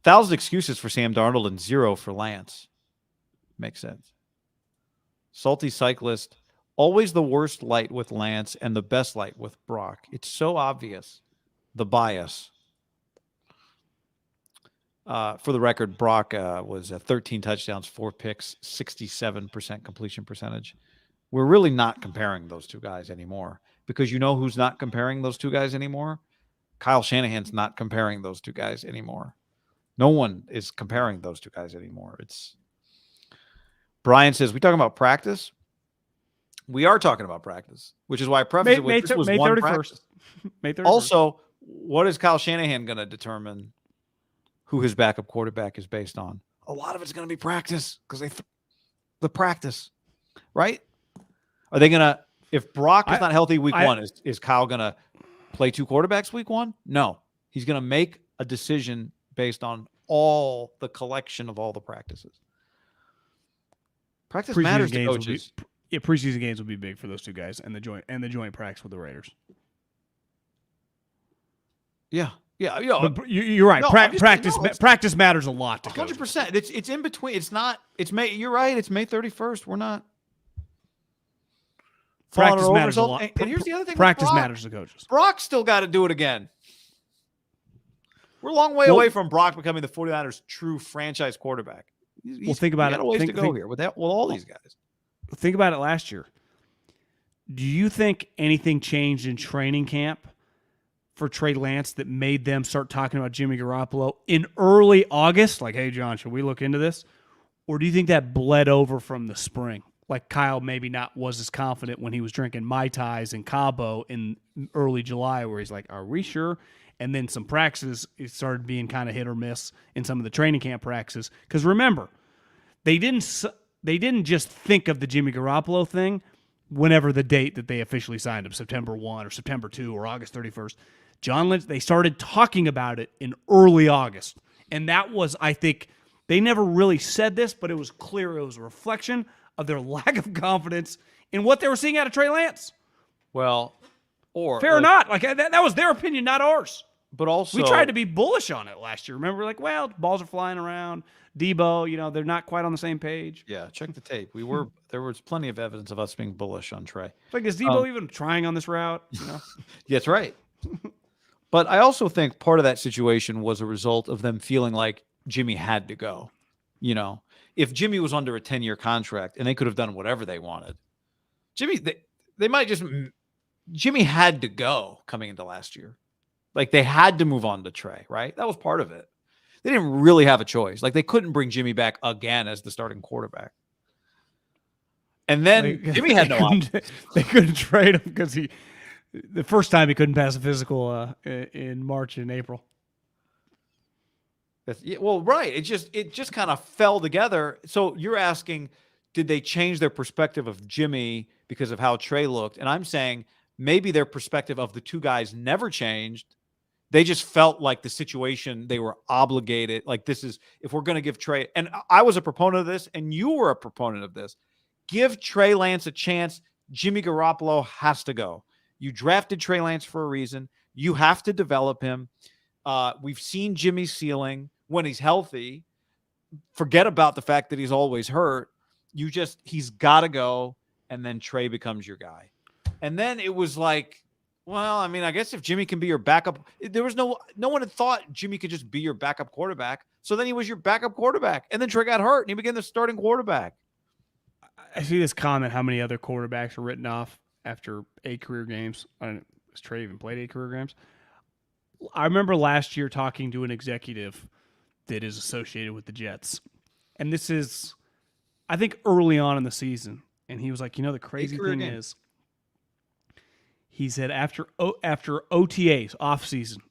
1,000 excuses for Sam Darnold and 0 for Lance. Makes sense. Salty Cyclist. Always the worst light with Lance and the best light with Brock. It's so obvious, the bias. For the record, Brock was 13 touchdowns, 4 picks, 67% completion percentage. We're really not comparing those two guys anymore because you know who's not comparing those two guys anymore? Kyle Shanahan's not comparing those two guys anymore. No one is comparing those two guys anymore. Brian says, we talking about practice? We are talking about practice, which is why I prefaced it with this was May 31st. Practice. May 31st. Also, what is Kyle Shanahan going to determine who his backup quarterback is based on? A lot of it's going to be practice because the practice, right? Are they going to, if Brock is not healthy week 1, is Kyle going to play 2 quarterbacks week 1? No. He's going to make a decision based on all the collection of all the practices. Practice matters to coaches. Yeah, preseason games will be big for those two guys, and the joint practice with the Raiders. Yeah. But you're right. No, practice matters a lot to 100%. It's in between. It's not. It's May. You're right. It's May 31st. We're not. Practice matters a lot. And here's the other thing. Practice matters to coaches. Brock's still got to do it again. We're a long way away from Brock becoming the 49ers' true franchise quarterback. Think about it. Got a ways to go here with all these guys. Think about it last year. Do you think anything changed in training camp for Trey Lance that made them start talking about Jimmy Garoppolo in early August? Like, hey, John, should we look into this? Or do you think that bled over from the spring? Like Kyle maybe was as confident when he was drinking Mai Tais in Cabo in early July, where he's like, are we sure? And then some practices, it started being kind of hit or miss in some of the training camp practices. Because remember, they didn't just think of the Jimmy Garoppolo thing whenever the date that they officially signed him, September 1 or September 2 or August 31st. John Lynch, they started talking about it in early August. And that was, I think, they never really said this, but it was clear it was a reflection of their lack of confidence in what they were seeing out of Trey Lance. Well, fair or not. Like that was their opinion, not ours. But also, we tried to be bullish on it last year. Remember, like, well, balls are flying around. Deebo, they're not quite on the same page. Yeah, check the tape. There was plenty of evidence of us being bullish on Trey. Like, is Deebo even trying on this route? Yeah, that's right. But I also think part of that situation was a result of them feeling like Jimmy had to go. If Jimmy was under a 10-year contract and they could have done whatever they wanted, Jimmy had to go coming into last year. Like, they had to move on to Trey, right? That was part of it. They didn't really have a choice. Like, they couldn't bring Jimmy back again as the starting quarterback. And then Jimmy had no option. They couldn't trade him because the first time he couldn't pass a physical in March and April. Well, right. It just kind of fell together. So you're asking, did they change their perspective of Jimmy because of how Trey looked? And I'm saying maybe their perspective of the two guys never changed. They just felt like the situation, they were obligated. Like, this is, if we're going to give Trey, and I was a proponent of this, and you were a proponent of this, give Trey Lance a chance. Jimmy Garoppolo has to go. You drafted Trey Lance for a reason. You have to develop him. We've seen Jimmy's ceiling when he's healthy. Forget about the fact that he's always hurt. He's got to go, and then Trey becomes your guy. And then it was like, well, I mean, I guess if Jimmy can be your backup, there was no one had thought Jimmy could just be your backup quarterback. So then he was your backup quarterback. And then Trey got hurt and he became the starting quarterback. I see this comment, how many other quarterbacks are written off after 8 career games. I don't know, has Trey even played 8 career games? I remember last year talking to an executive that is associated with the Jets. And this is, I think, early on in the season. And he was like, the crazy thing is, he said after OTAs, off season,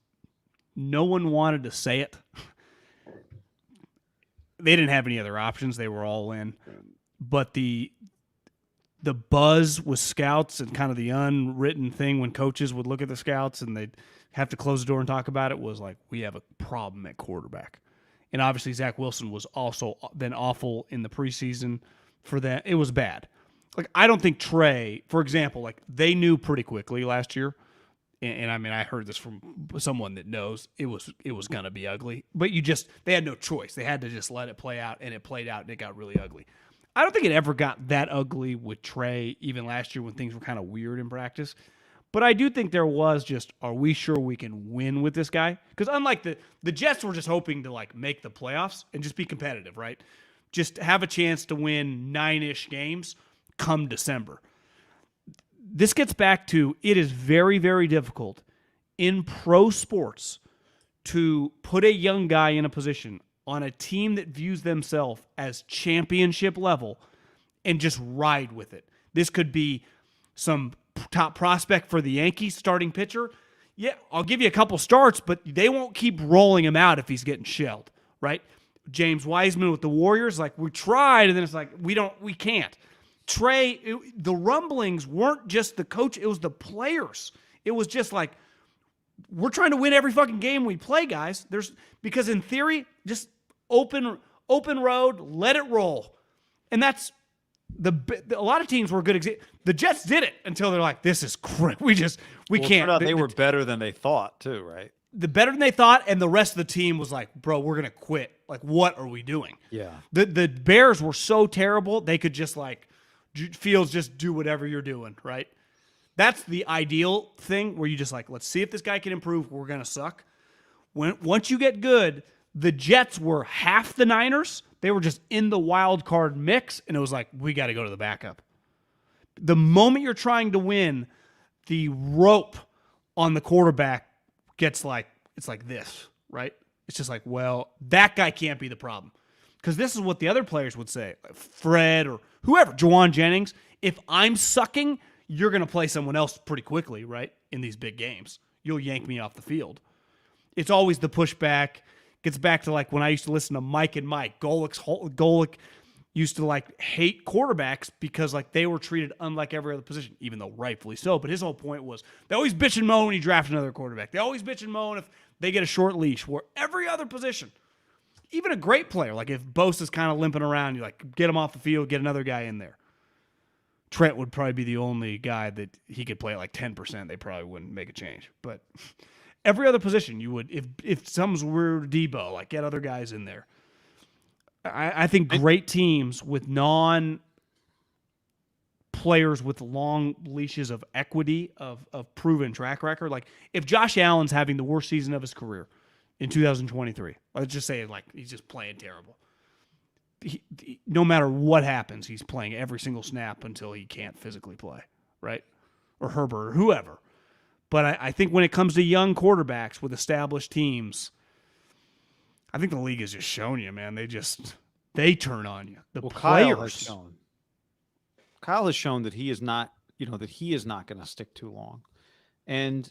no one wanted to say it. They didn't have any other options. They were all in. But the buzz with scouts and kind of the unwritten thing when coaches would look at the scouts and they'd have to close the door and talk about it was like, we have a problem at quarterback. And obviously Zach Wilson was also then awful in the preseason for that. It was bad. Like, I don't think Trey, for example, like, they knew pretty quickly last year, and I mean, I heard this from someone that knows it was going to be ugly, but they had no choice. They had to just let it play out, and it played out, and it got really ugly. I don't think it ever got that ugly with Trey, even last year when things were kind of weird in practice. But I do think there was just, are we sure we can win with this guy? Because unlike the Jets were just hoping to, like, make the playoffs and just be competitive, right? Just have a chance to win 9-ish games come December. This gets back to, it is very, very difficult in pro sports to put a young guy in a position on a team that views themselves as championship level and just ride with it. This could be some top prospect for the Yankees, starting pitcher. Yeah, I'll give you a couple starts, but they won't keep rolling him out if he's getting shelled, right? James Wiseman with the Warriors, like, we tried, and then it's like, we can't. Trey, the rumblings weren't just the coach, it was the players. It was just like, we're trying to win every fucking game we play, guys. Because in theory, just open road, let it roll. And that's A lot of teams were good. The Jets did it until they're like, this is crap. We can't. They were better than they thought too, right? The better than they thought, and the rest of the team was like, bro, we're gonna quit. Like, what are we doing? Yeah. The Bears were so terrible they could just like Fields just do whatever you're doing, right? That's the ideal thing where you just like, let's see if this guy can improve. We're gonna suck. Once you get good, the Jets were half the Niners. They were just in the wild card mix, and it was like, we got to go to the backup. The moment you're trying to win, the rope on the quarterback gets like, it's like this, right? It's just like, well, that guy can't be the problem. Because this is what the other players would say. Fred or whoever, Jawan Jennings, if I'm sucking, you're going to play someone else pretty quickly, right? In these big games. You'll yank me off the field. It's always the pushback. Gets back to like when I used to listen to Mike and Mike. Golick used to like hate quarterbacks because like they were treated unlike every other position, even though rightfully so. But his whole point was they always bitch and moan when you draft another quarterback. They always bitch and moan if they get a short leash. Where every other position, even a great player, like if Bosa's kind of limping around, you like get him off the field, get another guy in there. Trent would probably be the only guy that he could play at like 10%. They probably wouldn't make a change, but. Every other position you would, if some were Deebo, like get other guys in there. I think great teams with non-players with long leashes of equity, of proven track record. Like if Josh Allen's having the worst season of his career in 2023, let's just say like he's just playing terrible. No matter what happens, he's playing every single snap until he can't physically play, right? Or Herbert or whoever. But I think when it comes to young quarterbacks with established teams, I think the league has just shown you, man. They turn on you. The players. Kyle has shown that he is not, that he is not going to stick too long. And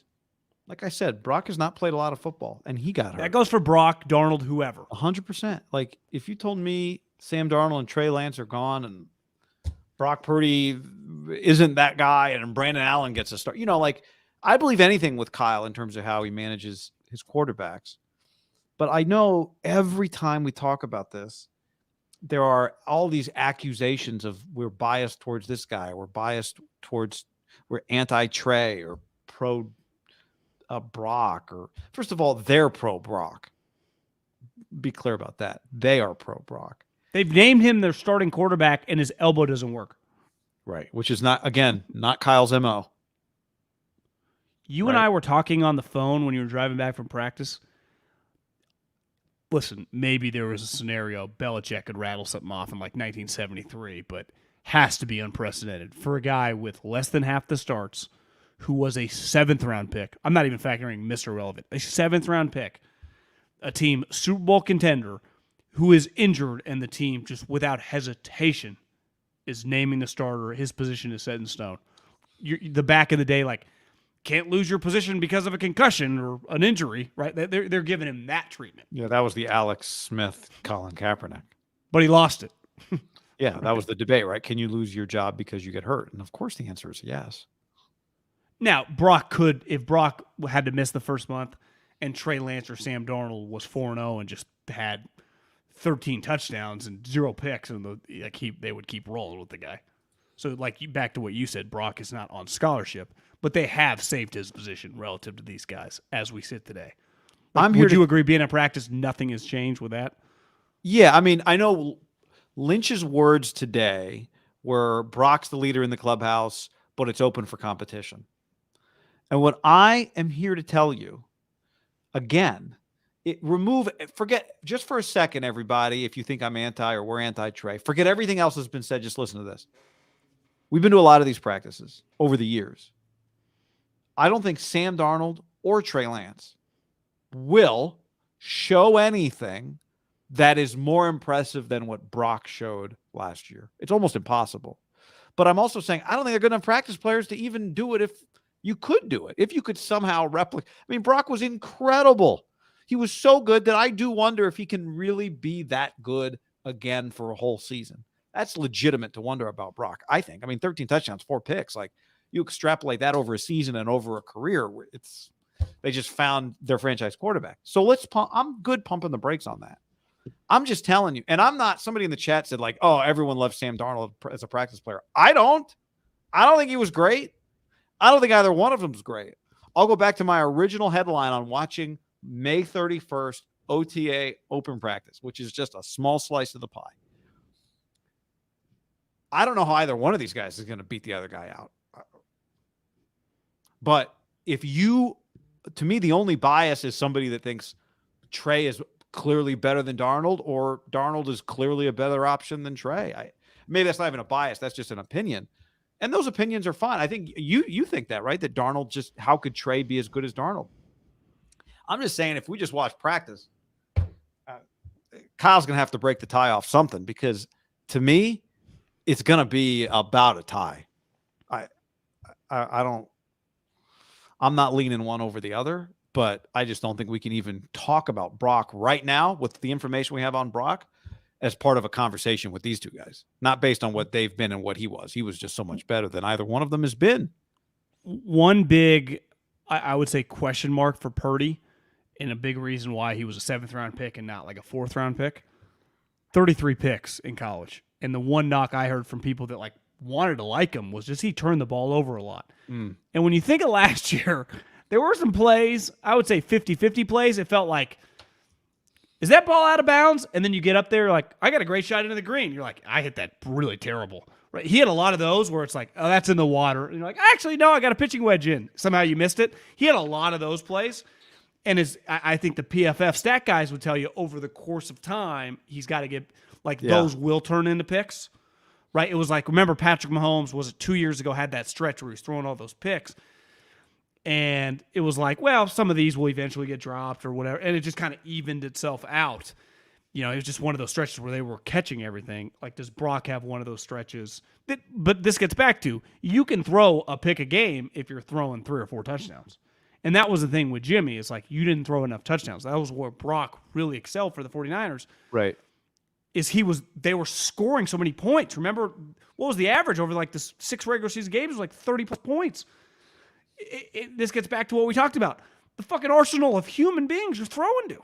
like I said, Brock has not played a lot of football, and he got hurt. That goes for Brock, Darnold, whoever. 100%. Like if you told me Sam Darnold and Trey Lance are gone, and Brock Purdy isn't that guy, and Brandon Allen gets a start, I believe anything with Kyle in terms of how he manages his quarterbacks. But I know every time we talk about this, there are all these accusations of we're biased towards this guy, we're anti-Trey or pro Brock, or first of all, they're pro Brock. Be clear about that. They are pro Brock. They've named him their starting quarterback, and his elbow doesn't work. Right, which is not Kyle's MO. You and I were talking on the phone when you were driving back from practice. Listen, maybe there was a scenario Belichick could rattle something off in like 1973, but has to be unprecedented for a guy with less than half the starts who was a 7th-round pick. I'm not even factoring Mr. Relevant. A 7th-round pick, a team Super Bowl contender who is injured, and the team just without hesitation is naming the starter. His position is set in stone. The back in the day, like, can't lose your position because of a concussion or an injury, right? They're giving him that treatment. Yeah, that was the Alex Smith, Colin Kaepernick. But he lost it. Yeah, that was the debate, right? Can you lose your job because you get hurt? And of course the answer is yes. Now, Brock could, if Brock had to miss the first month and Trey Lance or Sam Darnold was 4-0 and just had 13 touchdowns and 0 picks, and they would keep rolling with the guy. So, back to what you said, Brock is not on scholarship, but they have saved his position relative to these guys as we sit today. Would you agree, being at practice, nothing has changed with that? Yeah, I mean, I know Lynch's words today were Brock's the leader in the clubhouse, but it's open for competition. And what I am here to tell you, again, forget just for a second, everybody, if you think I'm anti or we're anti-Trey, forget everything else that's been said. Just listen to this. We've been to a lot of these practices over the years. I don't think Sam Darnold or Trey Lance will show anything that is more impressive than what Brock showed last year. It's almost impossible. But I'm also saying I don't think they're good enough practice players to even do it if you could do it. If you could somehow replicate. I mean, Brock was incredible. He was so good that I do wonder if he can really be that good again for a whole season. That's legitimate to wonder about Brock, I think. I mean, 13 touchdowns, 4 picks. Like, you extrapolate that over a season and over a career, they just found their franchise quarterback. So I'm good pumping the brakes on that. I'm just telling you. And I'm not, somebody in the chat said like, oh, everyone loves Sam Darnold as a practice player. I don't think he was great. I don't think either one of them was great. I'll go back to my original headline on watching May 31st OTA open practice, which is just a small slice of the pie. I don't know how either one of these guys is going to beat the other guy out. But to me, the only bias is somebody that thinks Trey is clearly better than Darnold, or Darnold is clearly a better option than Trey. Maybe that's not even a bias. That's just an opinion. And those opinions are fine. I think you think that, right? That Darnold how could Trey be as good as Darnold? I'm just saying, if we just watch practice, Kyle's going to have to break the tie off something, because to me, it's going to be about a tie. I'm not leaning one over the other, but I just don't think we can even talk about Brock right now with the information we have on Brock as part of a conversation with these two guys, not based on what they've been and what he was. He was just so much better than either one of them has been. One big, I would say, question mark for Purdy, and a big reason why he was a 7th-round pick and not like a 4th-round pick, 33 picks in college. And the one knock I heard from people that like wanted to like him was just he turned the ball over a lot. And when you think of last year, there were some plays, I would say 50-50 plays. It felt like, is that ball out of bounds? And then you get up there like, I got a great shot into the green. You're like, I hit that really terrible. Right? He had a lot of those where it's like, oh, that's in the water. And you're like, actually, no, I got a pitching wedge in. Somehow you missed it. He had a lot of those plays. And I think the PFF stat guys would tell you over the course of time, he's got to get, those will turn into picks. Right? It was like, remember Patrick Mahomes, was it 2 years ago, had that stretch where he was throwing all those picks. And it was like, well, some of these will eventually get dropped or whatever. And it just kind of evened itself out. You know, it was just one of those stretches where they were catching everything. Like, does Brock have one of those stretches? But this gets back to, you can throw a pick a game if you're throwing 3 or 4 touchdowns. And that was the thing with Jimmy. It's like, you didn't throw enough touchdowns. That was where Brock really excelled for the 49ers. Right. They were scoring so many points. Remember, what was the average over like the 6 regular season games? It was like 30 plus points. This gets back to what we talked about. The fucking arsenal of human beings you're throwing to,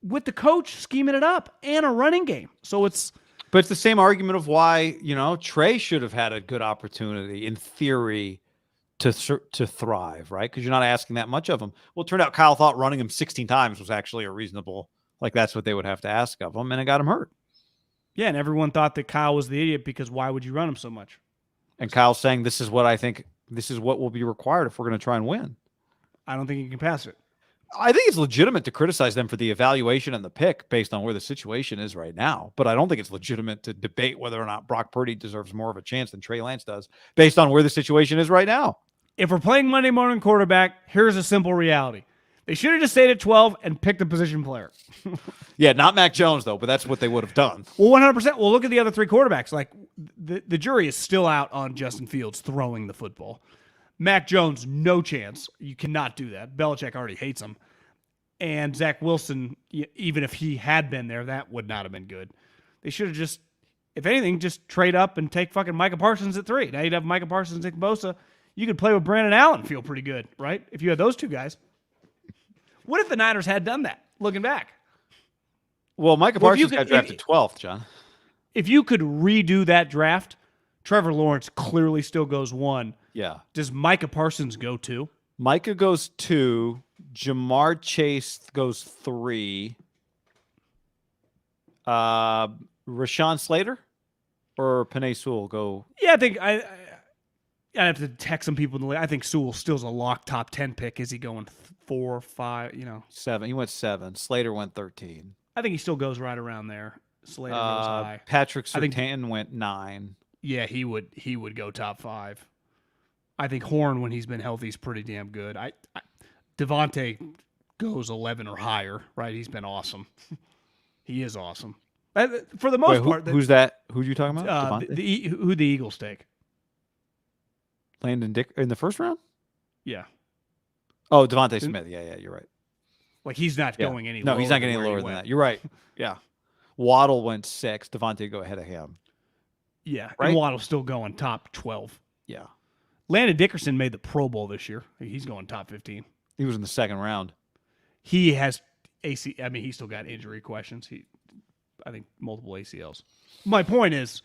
with the coach scheming it up and a running game. But it's the same argument of why, Trey should have had a good opportunity in theory to thrive, right? Because you're not asking that much of him. Well, it turned out Kyle thought running him 16 times was actually a reasonable, that's what they would have to ask of him, and it got him hurt. Yeah, and everyone thought that Kyle was the idiot because why would you run him so much? And Kyle's saying, this is what I think, this is what will be required if we're going to try and win. I don't think you can pass it. I think it's legitimate to criticize them for the evaluation and the pick based on where the situation is right now. But I don't think it's legitimate to debate whether or not Brock Purdy deserves more of a chance than Trey Lance does based on where the situation is right now. If we're playing Monday morning quarterback, here's a simple reality. They should have just stayed at 12 and picked a position player. Yeah, not Mac Jones, though, but that's what they would have done. Well, 100%. Well, look at the other 3 quarterbacks. Like, the jury is still out on Justin Fields throwing the football. Mac Jones, no chance. You cannot do that. Belichick already hates him. And Zach Wilson, even if he had been there, that would not have been good. They should have just, if anything, just trade up and take fucking Micah Parsons at 3. Now you'd have Micah Parsons and Nick Bosa. You could play with Brandon Allen and feel pretty good, right? If you had those 2 guys. What if the Niners had done that, looking back? Well, Micah Parsons got drafted 12th, John. If you could redo that draft, Trevor Lawrence clearly still goes 1. Yeah. Does Micah Parsons go 2? Micah goes 2. Jamar Chase goes 3. Rashawn Slater or Penei Sewell go? Yeah, I think I have to text some people in the league. I think Sewell still's a lock top 10 pick. Is he going 4, 5, 7? He went 7. Slater went 13. I think he still goes right around there. Slater goes high. Patrick Surtain went 9. Yeah, he would go top 5. I think Horn, when he's been healthy, is pretty damn good. Devontae goes 11 or higher, right? He's been awesome. He is awesome. For the most part. Who's that? Who are you talking about? Who the Eagles take? Landon Dick in the first round? Yeah. Oh, Devontae Smith. Yeah, you're right. Like, he's not going any lower. No, he's not getting any lower than that. You're right. Yeah. Waddle went 6. Devontae go ahead of him. Yeah. Right? And Waddle's still going top 12. Yeah. Landon Dickerson made the Pro Bowl this year. He's going top 15. He was in the second round. He has he's still got injury questions. I think multiple ACLs. My point is,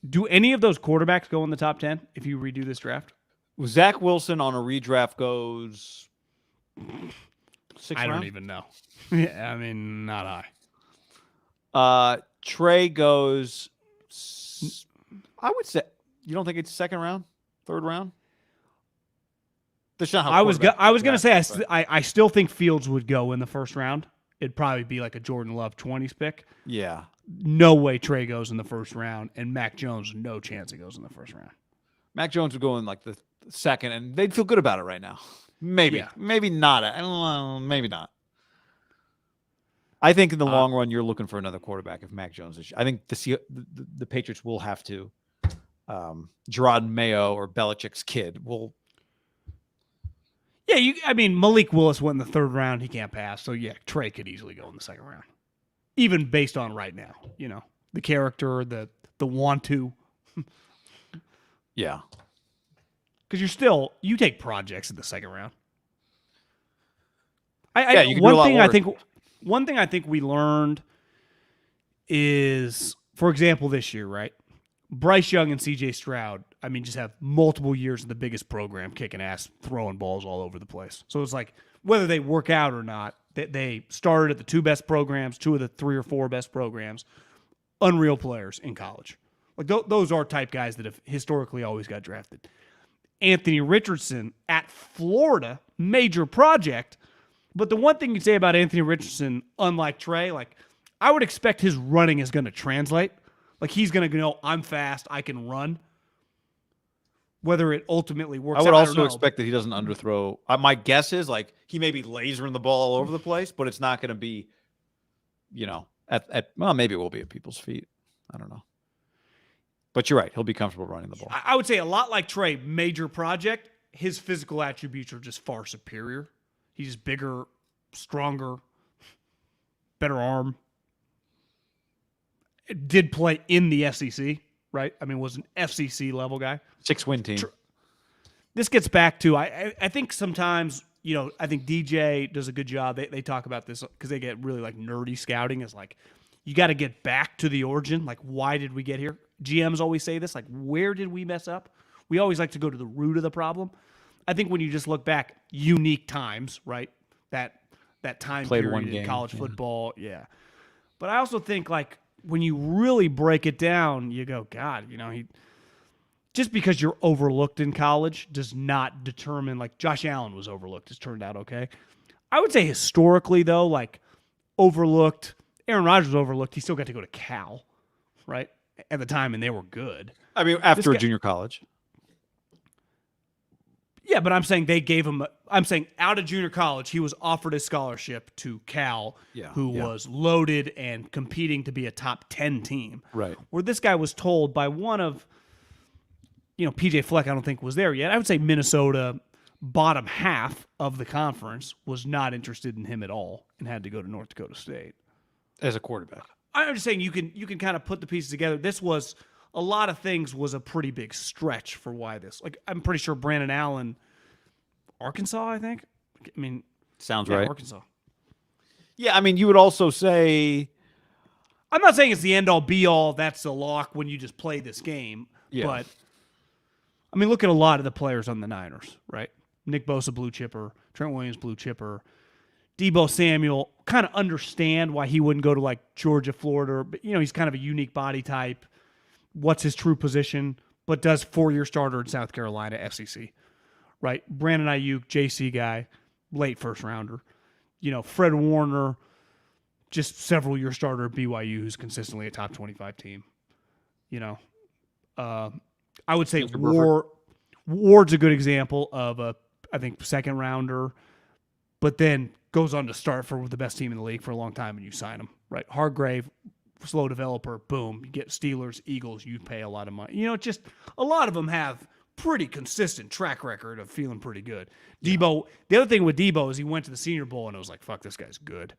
do any of those quarterbacks go in the top 10 if you redo this draft? Zach Wilson on a redraft goes 6th round? I don't even know. Yeah, I mean, not high. Trey goes, I would say, you don't think it's 2nd round, 3rd round? That's not how I was going to say, I still think Fields would go in the 1st round. It'd probably be like a Jordan Love 20s pick. Yeah. No way Trey goes in the 1st round, and Mac Jones, no chance he goes in the 1st round. Mac Jones would go in like the 2nd, and they'd feel good about it right now. Maybe. Yeah. Maybe not. I don't know. Maybe not. I think in the long run, you're looking for another quarterback if Mac Jones is. I think the Patriots will have to. Gerard Mayo or Belichick's kid will. Yeah, I mean, Malik Willis went in the 3rd round. He can't pass. So, yeah, Trey could easily go in the 2nd round. Even based on right now, the character, the want to. Yeah. Because you take projects in the 2nd round. One thing I think we learned is, for example, this year, right? Bryce Young and C.J. Stroud, I mean, just have multiple years in the biggest program, kicking ass, throwing balls all over the place. So it's like, whether they work out or not, they started at the 2 best programs, 2 of the 3 or 4 best programs, unreal players in college. Like those are type guys that have historically always got drafted. Anthony Richardson at Florida, major project. But the one thing you'd say about Anthony Richardson, unlike Trey, like I would expect his running is going to translate. Like he's going to know I'm fast, I can run. Whether it ultimately works out, I would also expect that he doesn't underthrow. My guess is like he may be lasering the ball all over the place, but it's not going to be, well, maybe it will be at people's feet. I don't know. But you're right. He'll be comfortable running the ball. I would say a lot like Trey, major project, his physical attributes are just far superior. He's bigger, stronger, better arm. Did play in the SEC, right? I mean, was an FCC level guy. 6-win team. This gets back to, I think sometimes, I think DJ does a good job. They talk about this because they get really like nerdy scouting. Is like, you got to get back to the origin. Like, why did we get here? GMs always say this, like, where did we mess up? We always like to go to the root of the problem. I think when you just look back, unique times, right? That time Played period one in game, college football, yeah. But I also think, like, when you really break it down, you go, God, just because you're overlooked in college does not determine, like, Josh Allen was overlooked. It's turned out okay. I would say historically, though, like, overlooked, Aaron Rodgers was overlooked. He still got to go to Cal, right? At the time, and they were good. I mean, after junior college. Yeah, but I'm saying they gave him. I'm saying out of junior college, he was offered a scholarship to Cal, who was loaded and competing to be a top 10 team. Right. Where this guy was told by one of, PJ Fleck, I don't think was there yet. I would say Minnesota, bottom half of the conference, was not interested in him at all and had to go to North Dakota State as a quarterback. I'm just saying you can kind of put the pieces together. This was a lot of things was a pretty big stretch for why this. Like I'm pretty sure Brandon Allen, Arkansas, I think. I mean, sounds right. Arkansas. Yeah, I mean, you would also say. I'm not saying it's the end all be all. That's a lock when you just play this game. Yeah. But I mean, look at a lot of the players on the Niners, right? Nick Bosa, blue chipper. Trent Williams, blue chipper. Deebo Samuel, kind of understand why he wouldn't go to like Georgia, Florida. But, he's kind of a unique body type. What's his true position? But does 4-year starter in South Carolina, FCC, right? Brandon Aiyuk, JC guy, late first rounder. Fred Warner, just several year starter at BYU, who's consistently a top 25 team. I would say Ward's a good example of I think, second rounder, but then goes on to start for the best team in the league for a long time, and you sign him, right? Hargrave, slow developer, boom. You get Steelers, Eagles, you pay a lot of money. Just a lot of them have pretty consistent track record of feeling pretty good. Yeah. Deebo, the other thing with Deebo is he went to the Senior Bowl and it was like, fuck, this guy's good.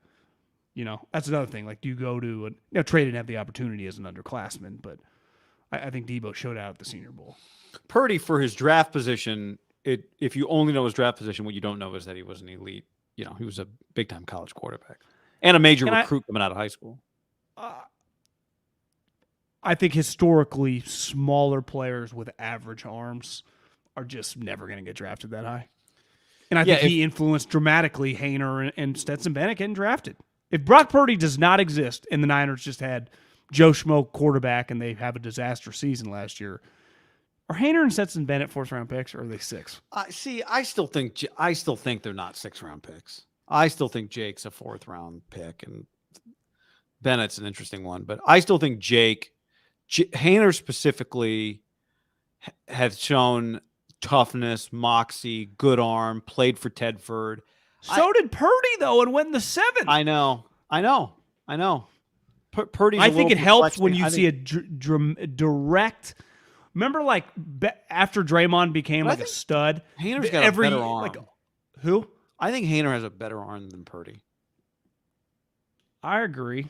That's another thing. Like, do you go to Trey didn't have the opportunity as an underclassman, but I think Deebo showed out at the Senior Bowl. Purdy, for his draft position, if you only know his draft position, what you don't know is that he was an elite. He was a big-time college quarterback and a major recruit coming out of high school. I think historically smaller players with average arms are just never going to get drafted that high. And I think he influenced dramatically Haener and Stetson Bennett getting drafted. If Brock Purdy does not exist and the Niners just had Joe Schmo quarterback and they have a disaster season last year, are Haener and Stetson Bennett 4th-round picks, or are they 6? I still think they're not 6th-round picks. I still think Jake's a 4th-round pick, and Bennett's an interesting one. But I still think Haener specifically has shown toughness, moxie, good arm, played for Tedford. So did Purdy, though, and went in the 7th. I know. Purdy's I think it helps when you see a direct. Remember, like after Draymond became like a stud, Haener's got a better arm. Like, who? I think Haener has a better arm than Purdy. I agree.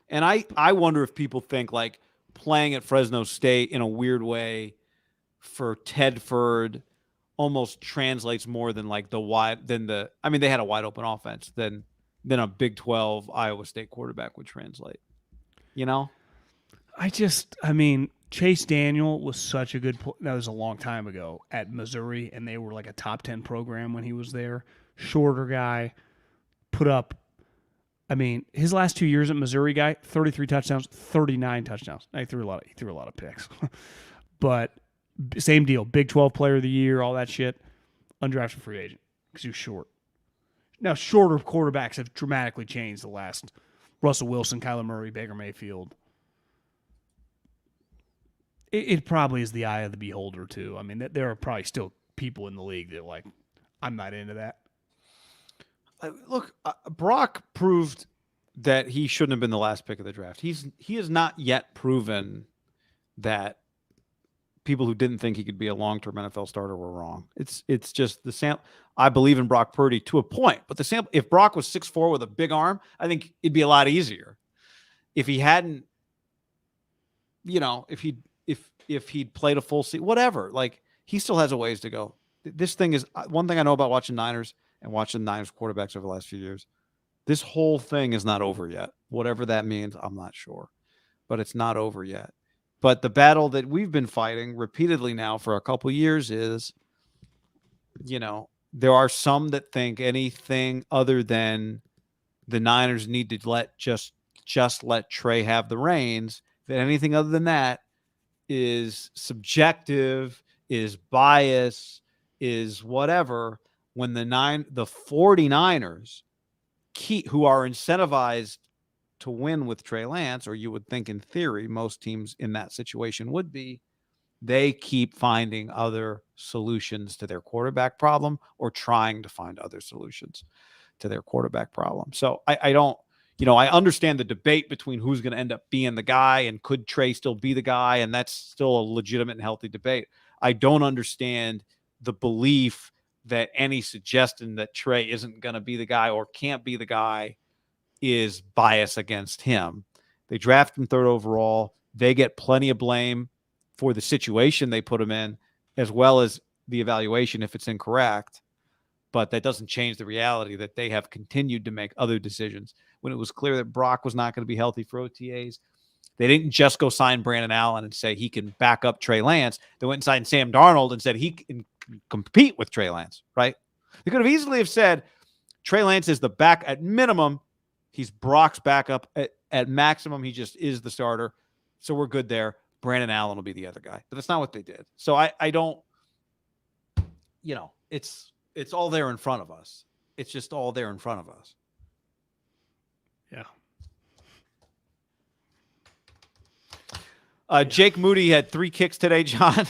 And I wonder if people think like playing at Fresno State in a weird way for Tedford almost translates more than like they had a wide open offense than a Big 12 Iowa State quarterback would translate. You know? Chase Daniel was such a good that was a long time ago at Missouri, and they were like a top 10 program when he was there. Shorter guy, put up, his last 2 years at Missouri, 33 touchdowns, 39 touchdowns. He threw a lot of picks. But same deal, Big 12 player of the year, all that shit, undrafted free agent because he was short. Now, shorter quarterbacks have dramatically changed the last Russell Wilson, Kyler Murray, Baker Mayfield. It probably is the eye of the beholder, too. There are probably still people in the league that are like, I'm not into that. Look, Brock proved that he shouldn't have been the last pick of the draft. He has not yet proven that people who didn't think he could be a long-term NFL starter were wrong. It's just the sample. I believe in Brock Purdy to a point, but the sample. If Brock was 6'4" with a big arm, I think it'd be a lot easier. If he hadn't, if he'd played a full season, whatever. Like he still has a ways to go. This thing is one thing I know about watching Niners and watching Niners quarterbacks over the last few years. This whole thing is not over yet. Whatever that means, I'm not sure, but it's not over yet. But the battle that we've been fighting repeatedly now for a couple years is, there are some that think anything other than the Niners need to just let Trey have the reins, that anything other than that is subjective, is bias, is whatever, when the 49ers who are incentivized to win with Trey Lance, or you would think in theory most teams in that situation would be, they keep finding other solutions to their quarterback problem or trying to find other solutions to their quarterback problem. So I don't, I understand the debate between who's going to end up being the guy and could Trey still be the guy, and that's still a legitimate and healthy debate. I don't understand the belief that any suggestion that Trey isn't going to be the guy or can't be the guy is bias against him. They draft him 3rd overall. They get plenty of blame for the situation they put him in, as well as the evaluation if it's incorrect. But that doesn't change the reality that they have continued to make other decisions. When it was clear that Brock was not going to be healthy for OTAs, they didn't just go sign Brandon Allen and say he can back up Trey Lance. They went and signed Sam Darnold and said he can compete with Trey Lance, right? They could have easily have said Trey Lance is the back at minimum. He's Brock's backup. At maximum, he just is the starter. So we're good there. Brandon Allen will be the other guy. But that's not what they did. So I don't, it's all there in front of us. It's just all there in front of us. Yeah. Jake Moody had 3 kicks today, John.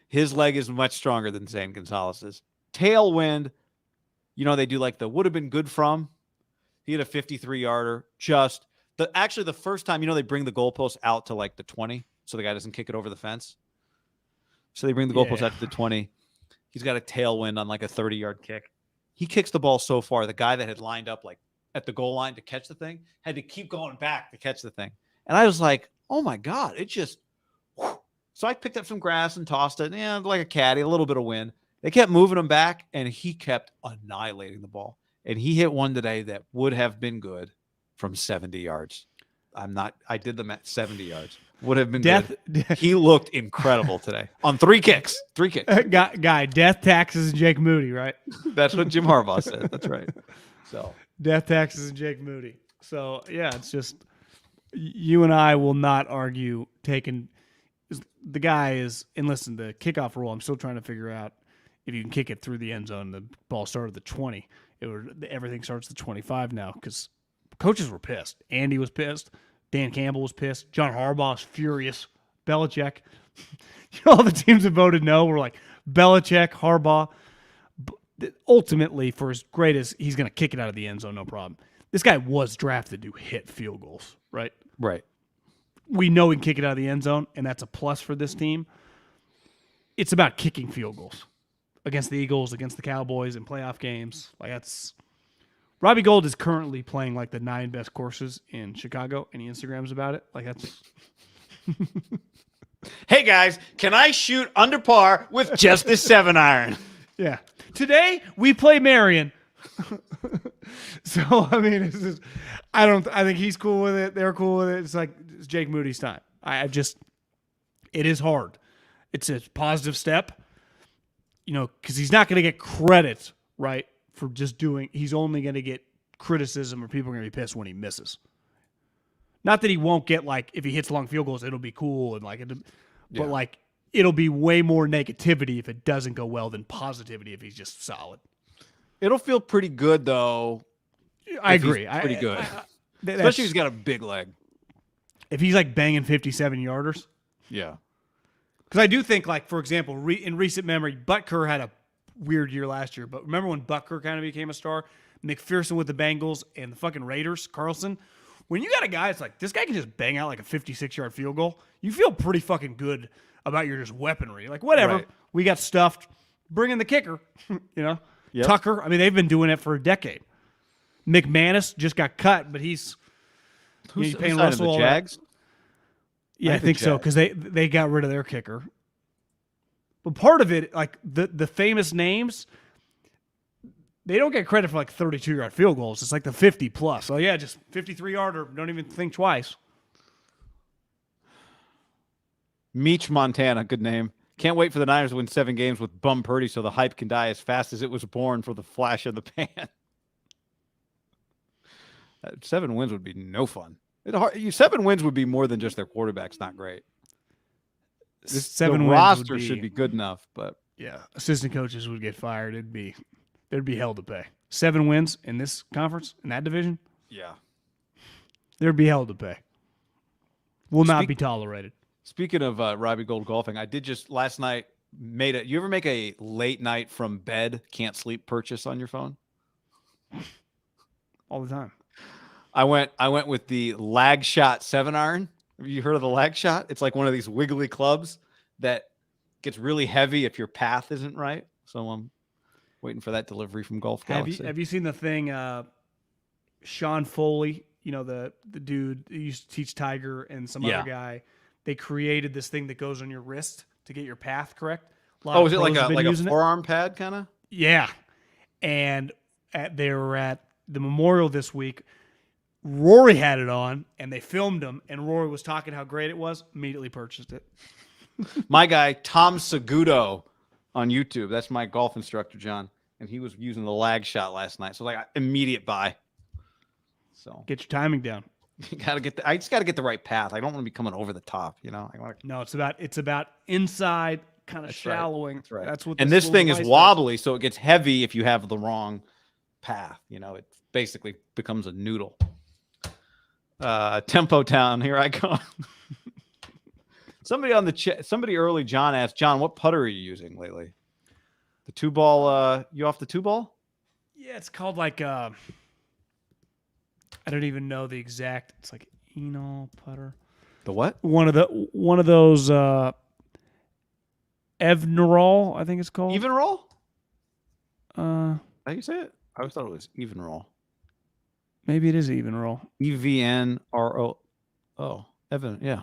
His leg is much stronger than Zane Gonzalez's. Tailwind, they do like the would have been good from. He had a 53-yarder. Actually the first time, they bring the goalpost out to like the 20 so the guy doesn't kick it over the fence. So they bring the goalpost out to the 20. He's got a tailwind on like a 30-yard kick. He kicks the ball so far, the guy that had lined up like at the goal line to catch the thing had to keep going back to catch the thing. And I was like, oh my God, it just whew. So I picked up some grass and tossed it, like a caddy, a little bit of wind. They kept moving him back, and he kept annihilating the ball. And he hit one today that would have been good from 70 yards. I did them at 70 yards. Would have been good. He looked incredible today on 3 kicks. 3 kicks. Guy, death, taxes, and Jake Moody, right? That's what Jim Harbaugh said. That's right. So death, taxes, and Jake Moody. So yeah, it's just you and I will not argue taking the guy is, and listen, the kickoff rule, I'm still trying to figure out if you can kick it through the end zone. The ball started at the 20. Everything starts at the 25 now because coaches were pissed. Andy was pissed. Dan Campbell was pissed. John Harbaugh's furious. Belichick. All the teams that voted no were like Belichick, Harbaugh. Ultimately, for as great as he's going to kick it out of the end zone, no problem. This guy was drafted to hit field goals, right? Right. We know he can kick it out of the end zone, and that's a plus for this team. It's about kicking field goals against the Eagles, against the Cowboys in playoff games. Like that's Robbie Gould is currently playing like the 9 best courses in Chicago, and he Instagrams about it. Like that's. Hey guys, can I shoot under par with just this 7-iron? Yeah. Today we play Marion. So I mean, I think he's cool with it. They're cool with it. It's like it's Jake Moody's time. It is hard. It's a positive step, because he's not going to get credit, right, for just doing. He's only going to get criticism, or people are going to be pissed when he misses. Not that he won't get if he hits long field goals, it'll be cool but it'll be way more negativity if it doesn't go well than positivity if he's just solid. It'll feel pretty good though. I agree. Pretty good. Especially if he's got a big leg. If he's banging 57-yarders. Yeah. Because I do think, for example, in recent memory, Butker had a weird year last year. But remember when Butker kind of became a star? McPherson with the Bengals and the fucking Raiders, Carlson. When you got a guy, it's this guy can just bang out a 56-yard field goal. You feel pretty fucking good about your just weaponry. Whatever. Right. We got stuffed. Bring in the kicker, Yep. Tucker. I mean, they've been doing it for a decade. McManus just got cut, but he's paying Russell the Jags. Yeah, I think so because they got rid of their kicker. But part of it, the famous names, they don't get credit for 32-yard field goals. It's the 50-plus. So yeah, just 53-yarder. Don't even think twice. Meach, Montana, good name. Can't wait for the Niners to win 7 games with bum Purdy so the hype can die as fast as it was born for the flash in the pan. 7 wins would be no fun. 7 wins would be more than just their quarterback's not great. 7 the wins roster should be good enough, but yeah, assistant coaches would get fired. There'd be hell to pay. 7 wins in this conference, in that division. Yeah, there'd be hell to pay. Will not be tolerated. Speaking of Robbie Gould golfing, I did just last night you ever make a late night from bed can't sleep purchase on your phone? All the time. I went with the Lag Shot 7-iron. Have you heard of the Lag Shot? It's one of these wiggly clubs that gets really heavy if your path isn't right. So I'm waiting for that delivery from Golf Galaxy. Have you seen the thing? Sean Foley, the dude who used to teach Tiger and some other guy. They created this thing that goes on your wrist to get your path correct. Is it like a forearm pad kind of? Yeah. And they were at the Memorial this week. Rory had it on, and they filmed him, and Rory was talking how great it was. Immediately purchased it. My guy, Tom Segudo on YouTube. That's my golf instructor, John. And he was using the Lag Shot last night. So immediate buy. So get your timing down. You gotta I just gotta get the right path. I don't want to be coming over the top, No, it's about inside kind of shallowing. That's right. That's what. And this thing is wobbly, so it gets heavy if you have the wrong path. It basically becomes a noodle. Tempo Town, here I come. Somebody on the chat. Somebody early. John asked, John, what putter are you using lately? The 2-ball. You off the 2-ball? Yeah, it's called I don't even know the exact. It's Enol putter. The what? One of those Evnerol, I think it's called. Evenroll? How you say it? I always thought it was Evenroll. Maybe it is Evenroll. EVNRO. Oh, Evan. Yeah.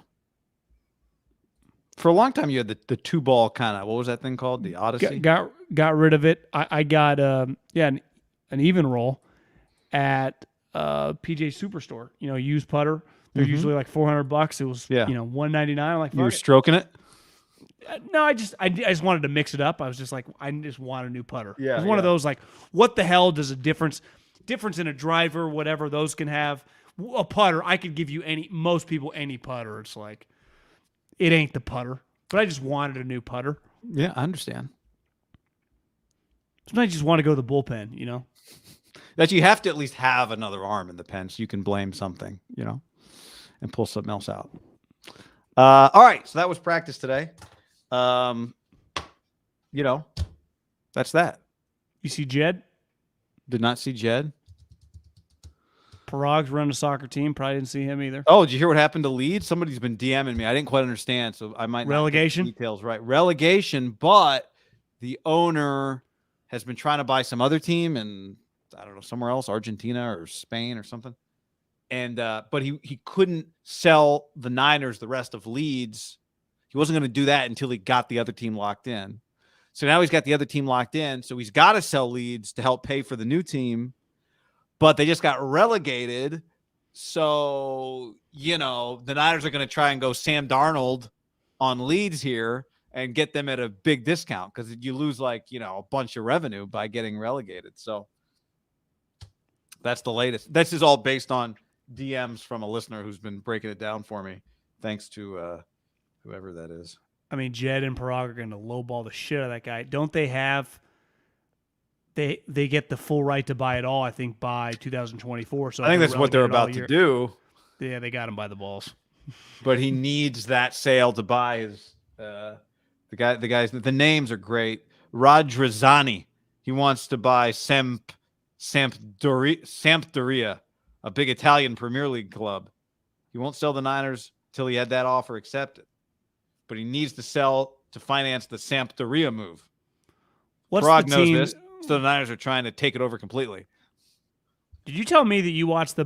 For a long time, you had the 2-ball kind of. What was that thing called? The Odyssey. Got rid of it. I got an Evenroll at PJ Superstore. Used putter. They're usually like $400. It was $199. I'm like, you were stroking it. No, I just wanted to mix it up. I was just like, I just want a new putter. Yeah, it was one of those like, what the hell does a difference in a driver, whatever those can have. A putter, I could give you most people any putter. It's like, it ain't the putter, but I just wanted a new putter. Yeah, I understand. Sometimes you just want to go to the bullpen, That you have to at least have another arm in the pen so you can blame something, and pull something else out. All right, so that was practice today. That's that. You see Jed? Did not see Jed. Parag's running a soccer team. Probably didn't see him either. Oh, did you hear what happened to Leeds? Somebody's been DMing me. I didn't quite understand, so I might not relegation get the details right. Relegation, but the owner has been trying to buy some other team and I don't know, somewhere else, Argentina or Spain or something. And but he couldn't sell the Niners the rest of Leeds. He wasn't going to do that until he got the other team locked in. So now he's got the other team locked in. So he's got to sell Leeds to help pay for the new team. But they just got relegated. So, the Niners are going to try and go Sam Darnold on Leeds here and get them at a big discount because you lose a bunch of revenue by getting relegated. So that's the latest. This is all based on DMs from a listener who's been breaking it down for me. Thanks to whoever that is. I mean, Jed and Parag are going to lowball the shit out of that guy. Don't they have they get the full right to buy it all, I think, by 2024. So I think that's what they're about to do. Yeah, they got him by the balls. But he needs that sale to buy his the names are great. Radrizzani. He wants to buy Sampdoria, a big Italian Premier League club. He won't sell the Niners till he had that offer accepted. But he needs to sell to finance the Sampdoria move. Parag knows this, so the Niners are trying to take it over completely. Did you tell me that you watched the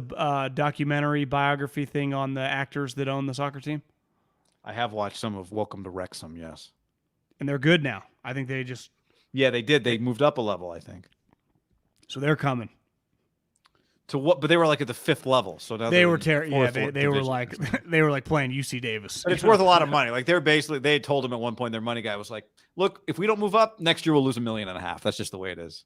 documentary biography thing on the actors that own the soccer team? I have watched some of Welcome to Wrexham, yes. And they're good now. I think they just... Yeah, they did. They moved up a level, I think. So they're coming. To what? But they were like at the 5th level. So now they were terrible. Yeah, they were like playing UC Davis. But it's worth a lot of money. Like they had told him at one point, their money guy was like, "Look, if we don't move up next year, we'll lose $1.5 million. That's just the way it is."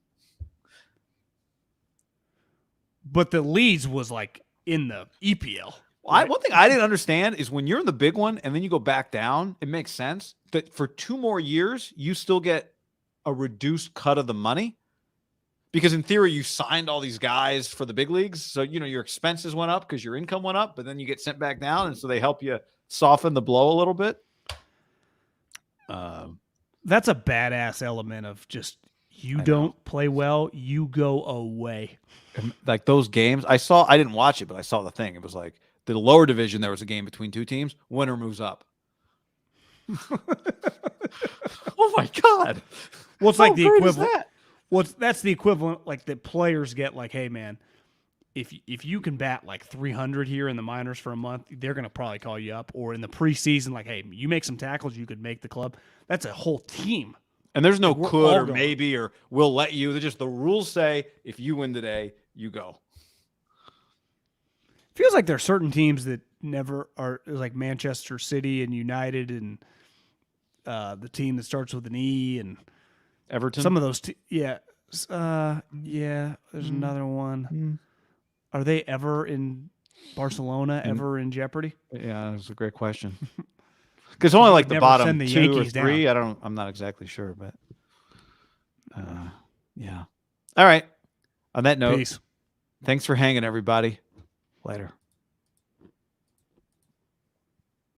But the Leeds was like in the EPL. One thing I didn't understand is when you're in the big one and then you go back down, it makes sense that for 2 more years you still get a reduced cut of the money. Because in theory, you signed all these guys for the big leagues. So, your expenses went up because your income went up, but then you get sent back down. And so they help you soften the blow a little bit. That's a badass element of just, don't play well, you go away. Like those games, I didn't watch it, but I saw the thing. It was like the lower division, there was a game between 2 teams. Winner moves up. Oh, my God. Well, it's like the equivalent. Well, that's the equivalent, like the players get like, hey, man, if you can bat like 300 here in the minors for a month, they're going to probably call you up. Or in the preseason, like, hey, you make some tackles, you could make the club. That's a whole team. And there's no could or maybe or we'll let you. They're just the rules say if you win today, you go. Feels like there are certain teams that never are, like Manchester City and United and the team that starts with an E and Everton. Some of those, there's another one. Are they ever in Barcelona? Ever in jeopardy? Yeah, that's a great question. Because only like the bottom 2 Yankees or 3. down. I'm not exactly sure, but yeah. All right. On that note, Peace. Thanks for hanging, everybody. Later.